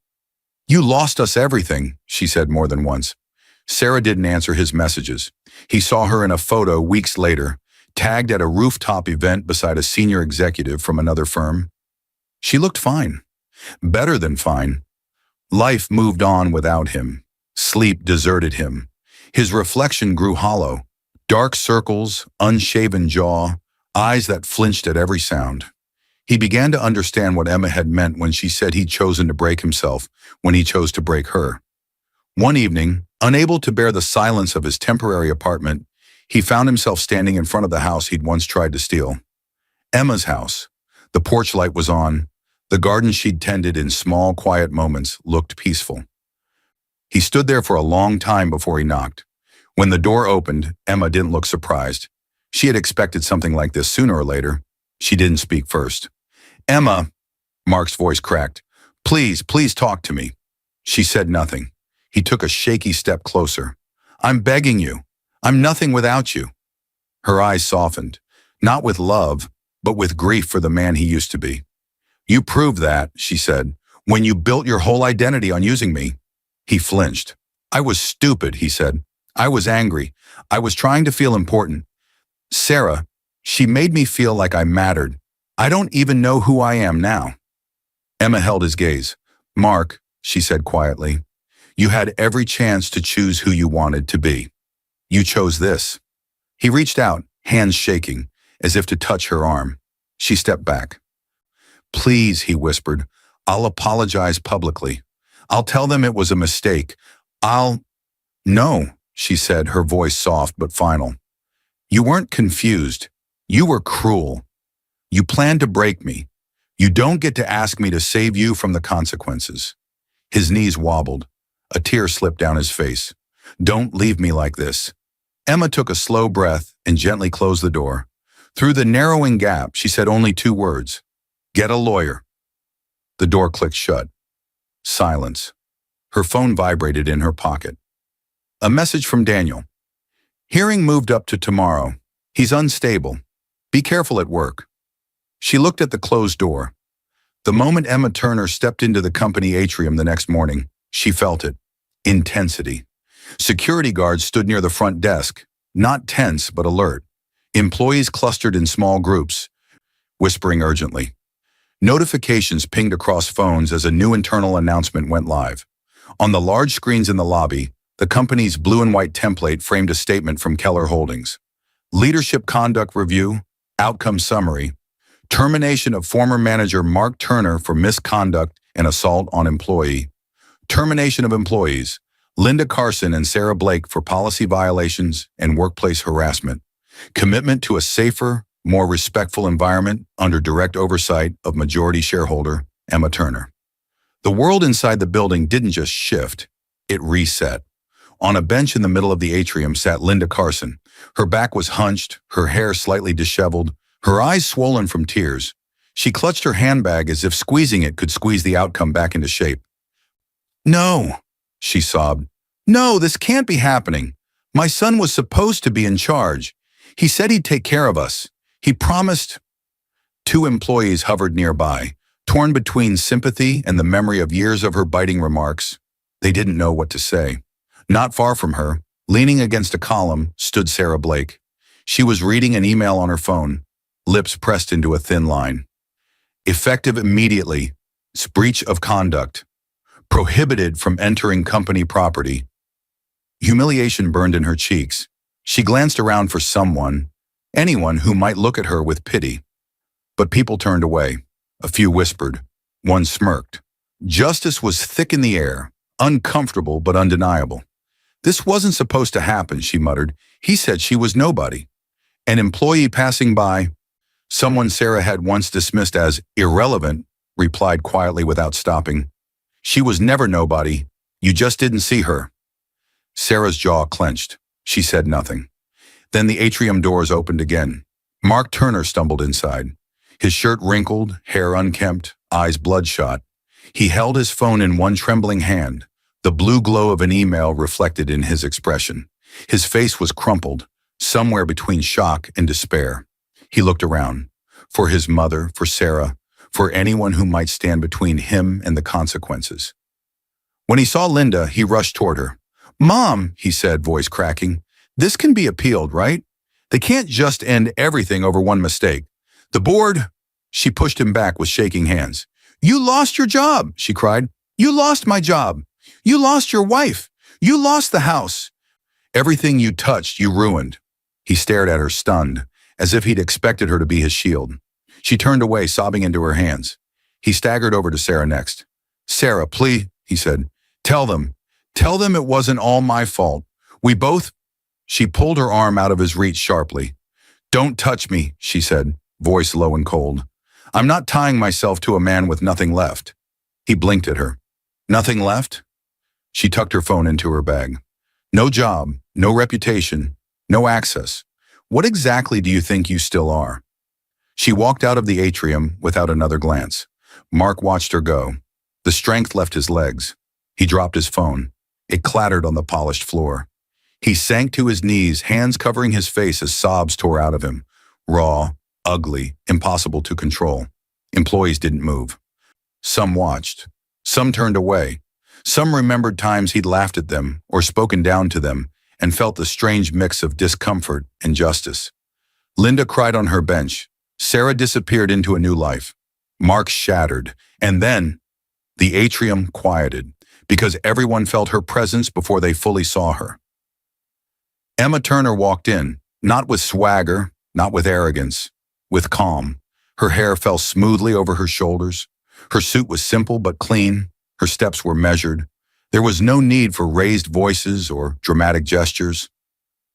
S1: "You lost us everything," she said more than once. Sarah didn't answer his messages. He saw her in a photo weeks later, tagged at a rooftop event beside a senior executive from another firm. She looked fine. Better than fine. Life moved on without him. Sleep deserted him. His reflection grew hollow. Dark circles, unshaven jaw, eyes that flinched at every sound. He began to understand what Emma had meant when she said he'd chosen to break himself when he chose to break her. One evening, unable to bear the silence of his temporary apartment, he found himself standing in front of the house he'd once tried to steal. Emma's house. The porch light was on. The garden she'd tended in small, quiet moments looked peaceful. He stood there for a long time before he knocked. When the door opened, Emma didn't look surprised. She had expected something like this sooner or later. She didn't speak first. "Emma," Mark's voice cracked. Please talk to me." She said nothing. He took a shaky step closer. "I'm begging you. I'm nothing without you." Her eyes softened, not with love, but with grief for the man he used to be. "You proved that," she said, "when you built your whole identity on using me." He flinched. "I was stupid," he said. "I was angry. I was trying to feel important. Sarah, she made me feel like I mattered. I don't even know who I am now." Emma held his gaze. "Mark," she said quietly, "you had every chance to choose who you wanted to be. You chose this." He reached out, hands shaking, as if to touch her arm. She stepped back. "Please," he whispered, "I'll apologize publicly. I'll tell them it was a mistake. No," she said, her voice soft but final. "You weren't confused. You were cruel. You planned to break me. You don't get to ask me to save you from the consequences." His knees wobbled. A tear slipped down his face. "Don't leave me like this." Emma took a slow breath and gently closed the door. Through the narrowing gap, she said only 2 words. "Get a lawyer." The door clicked shut. Silence. Her phone vibrated in her pocket. A message from Daniel. "Hearing moved up to tomorrow. He's unstable. Be careful at work." She looked at the closed door. The moment Emma Turner stepped into the company atrium the next morning, she felt it. Intensity. Security guards stood near the front desk, not tense but alert. Employees clustered in small groups, whispering urgently. Notifications pinged across phones as a new internal announcement went live. On the large screens in the lobby, the company's blue and white template framed a statement from Keller Holdings. Leadership Conduct Review, Outcome Summary, termination of former manager Mark Turner for misconduct and assault on employee, termination of employees, Linda Carson and Sarah Blake for policy violations and workplace harassment, commitment to a safer, more respectful environment under direct oversight of majority shareholder Emma Turner. The world inside the building didn't just shift, it reset. On a bench in the middle of the atrium sat Linda Carson. Her back was hunched, her hair slightly disheveled, her eyes swollen from tears. She clutched her handbag as if squeezing it could squeeze the outcome back into shape. "No," she sobbed. "No, this can't be happening. My son was supposed to be in charge. He said he'd take care of us. He promised." Two employees hovered nearby, torn between sympathy and the memory of years of her biting remarks. They didn't know what to say. Not far from her, leaning against a column, stood Sarah Blake. She was reading an email on her phone, lips pressed into a thin line. Effective immediately, breach of conduct. Prohibited from entering company property. Humiliation burned in her cheeks. She glanced around for someone, anyone who might look at her with pity. But people turned away. A few whispered. One smirked. Justice was thick in the air, uncomfortable but undeniable. "This wasn't supposed to happen," she muttered. "He said she was nobody." An employee passing by, someone Sarah had once dismissed as irrelevant, replied quietly without stopping. "She was never nobody. You just didn't see her." Sarah's jaw clenched. She said nothing. Then the atrium doors opened again. Mark Turner stumbled inside. His shirt wrinkled, hair unkempt, eyes bloodshot. He held his phone in one trembling hand. The blue glow of an email reflected in his expression. His face was crumpled, somewhere between shock and despair. He looked around. For his mother, for Sarah, for anyone who might stand between him and the consequences. When he saw Linda, he rushed toward her. "Mom," he said, voice cracking, "this can be appealed, right? They can't just end everything over one mistake. The board—" She pushed him back with shaking hands. "You lost your job," she cried. "You lost my job. You lost your wife. You lost the house. Everything you touched, you ruined." He stared at her, stunned, as if he'd expected her to be his shield. She turned away, sobbing into her hands. He staggered over to Sarah next. "Sarah, please," he said. Tell them it wasn't all my fault. We both—" She pulled her arm out of his reach sharply. "Don't touch me," she said, voice low and cold. "I'm not tying myself to a man with nothing left." He blinked at her. "Nothing left?" She tucked her phone into her bag. "No job, no reputation, no access. What exactly do you think you still are?" She walked out of the atrium without another glance. Mark watched her go. The strength left his legs. He dropped his phone. It clattered on the polished floor. He sank to his knees, hands covering his face as sobs tore out of him. Raw, ugly, impossible to control. Employees didn't move. Some watched. Some turned away. Some remembered times he'd laughed at them or spoken down to them and felt the strange mix of discomfort and justice. Linda cried on her bench. Sarah disappeared into a new life. Mark shattered. And then the atrium quieted because everyone felt her presence before they fully saw her. Emma Turner walked in, not with swagger, not with arrogance, with calm. Her hair fell smoothly over her shoulders. Her suit was simple but clean. Her steps were measured. There was no need for raised voices or dramatic gestures.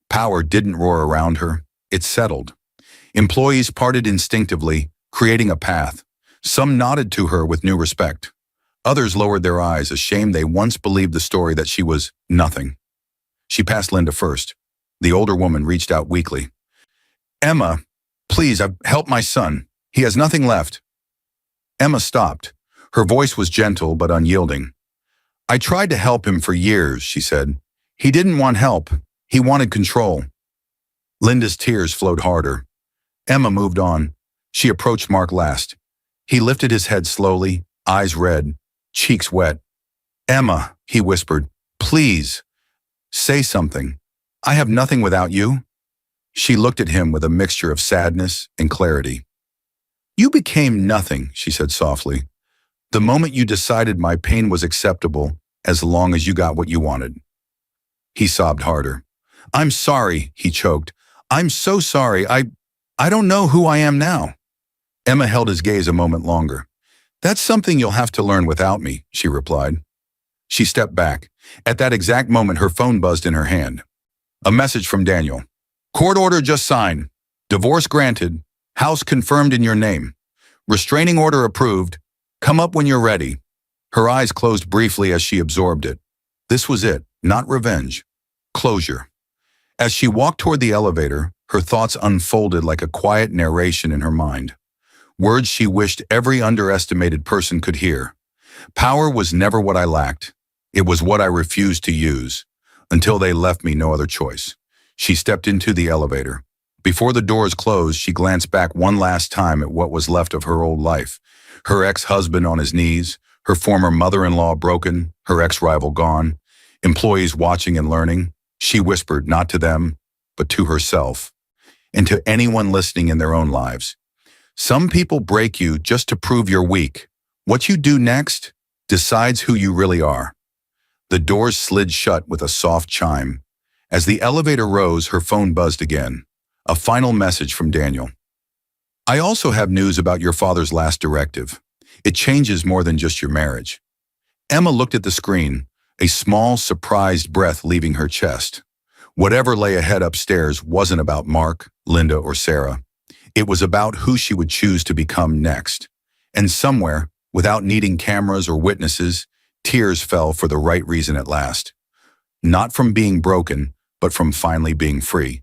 S1: Power didn't roar around her. It settled. Employees parted instinctively, creating a path. Some nodded to her with new respect. Others lowered their eyes, ashamed they once believed the story that she was nothing. She passed Linda first. The older woman reached out weakly. "Emma, please, help my son. He has nothing left." Emma stopped. Her voice was gentle but unyielding. "I tried to help him for years," she said. "He didn't want help. He wanted control." Linda's tears flowed harder. Emma moved on. She approached Mark last. He lifted his head slowly, eyes red, cheeks wet. "Emma," he whispered, "please, say something. I have nothing without you." She looked at him with a mixture of sadness and clarity. "You became nothing," she said softly, "the moment you decided my pain was acceptable as long as you got what you wanted." He sobbed harder. "I'm sorry," he choked. "I'm so sorry. I don't know who I am now." Emma held his gaze a moment longer. "That's something you'll have to learn without me," she replied. She stepped back. At that exact moment, her phone buzzed in her hand. A message from Daniel. "Court order just signed. Divorce granted. House confirmed in your name. Restraining order approved. Come up when you're ready. Her eyes closed briefly as she absorbed it. This was it, not revenge. Closure. As she walked toward the elevator, her thoughts unfolded like a quiet narration in her mind. Words she wished every underestimated person could hear. Power was never what I lacked. It was what I refused to use, until they left me no other choice. She stepped into the elevator. Before the doors closed, she glanced back one last time at what was left of her old life. Her ex-husband on his knees, her former mother-in-law broken, her ex-rival gone, employees watching and learning. She whispered not to them, but to herself, and to anyone listening in their own lives. Some people break you just to prove you're weak. What you do next decides who you really are. The doors slid shut with a soft chime. As the elevator rose, her phone buzzed again. A final message from Daniel. I also have news about your father's last directive. It changes more than just your marriage. Emma looked at the screen, a small, surprised breath leaving her chest. Whatever lay ahead upstairs wasn't about Mark, Linda, or Sarah. It was about who she would choose to become next. And somewhere, without needing cameras or witnesses, tears fell for the right reason at last. Not from being broken, but from finally being free.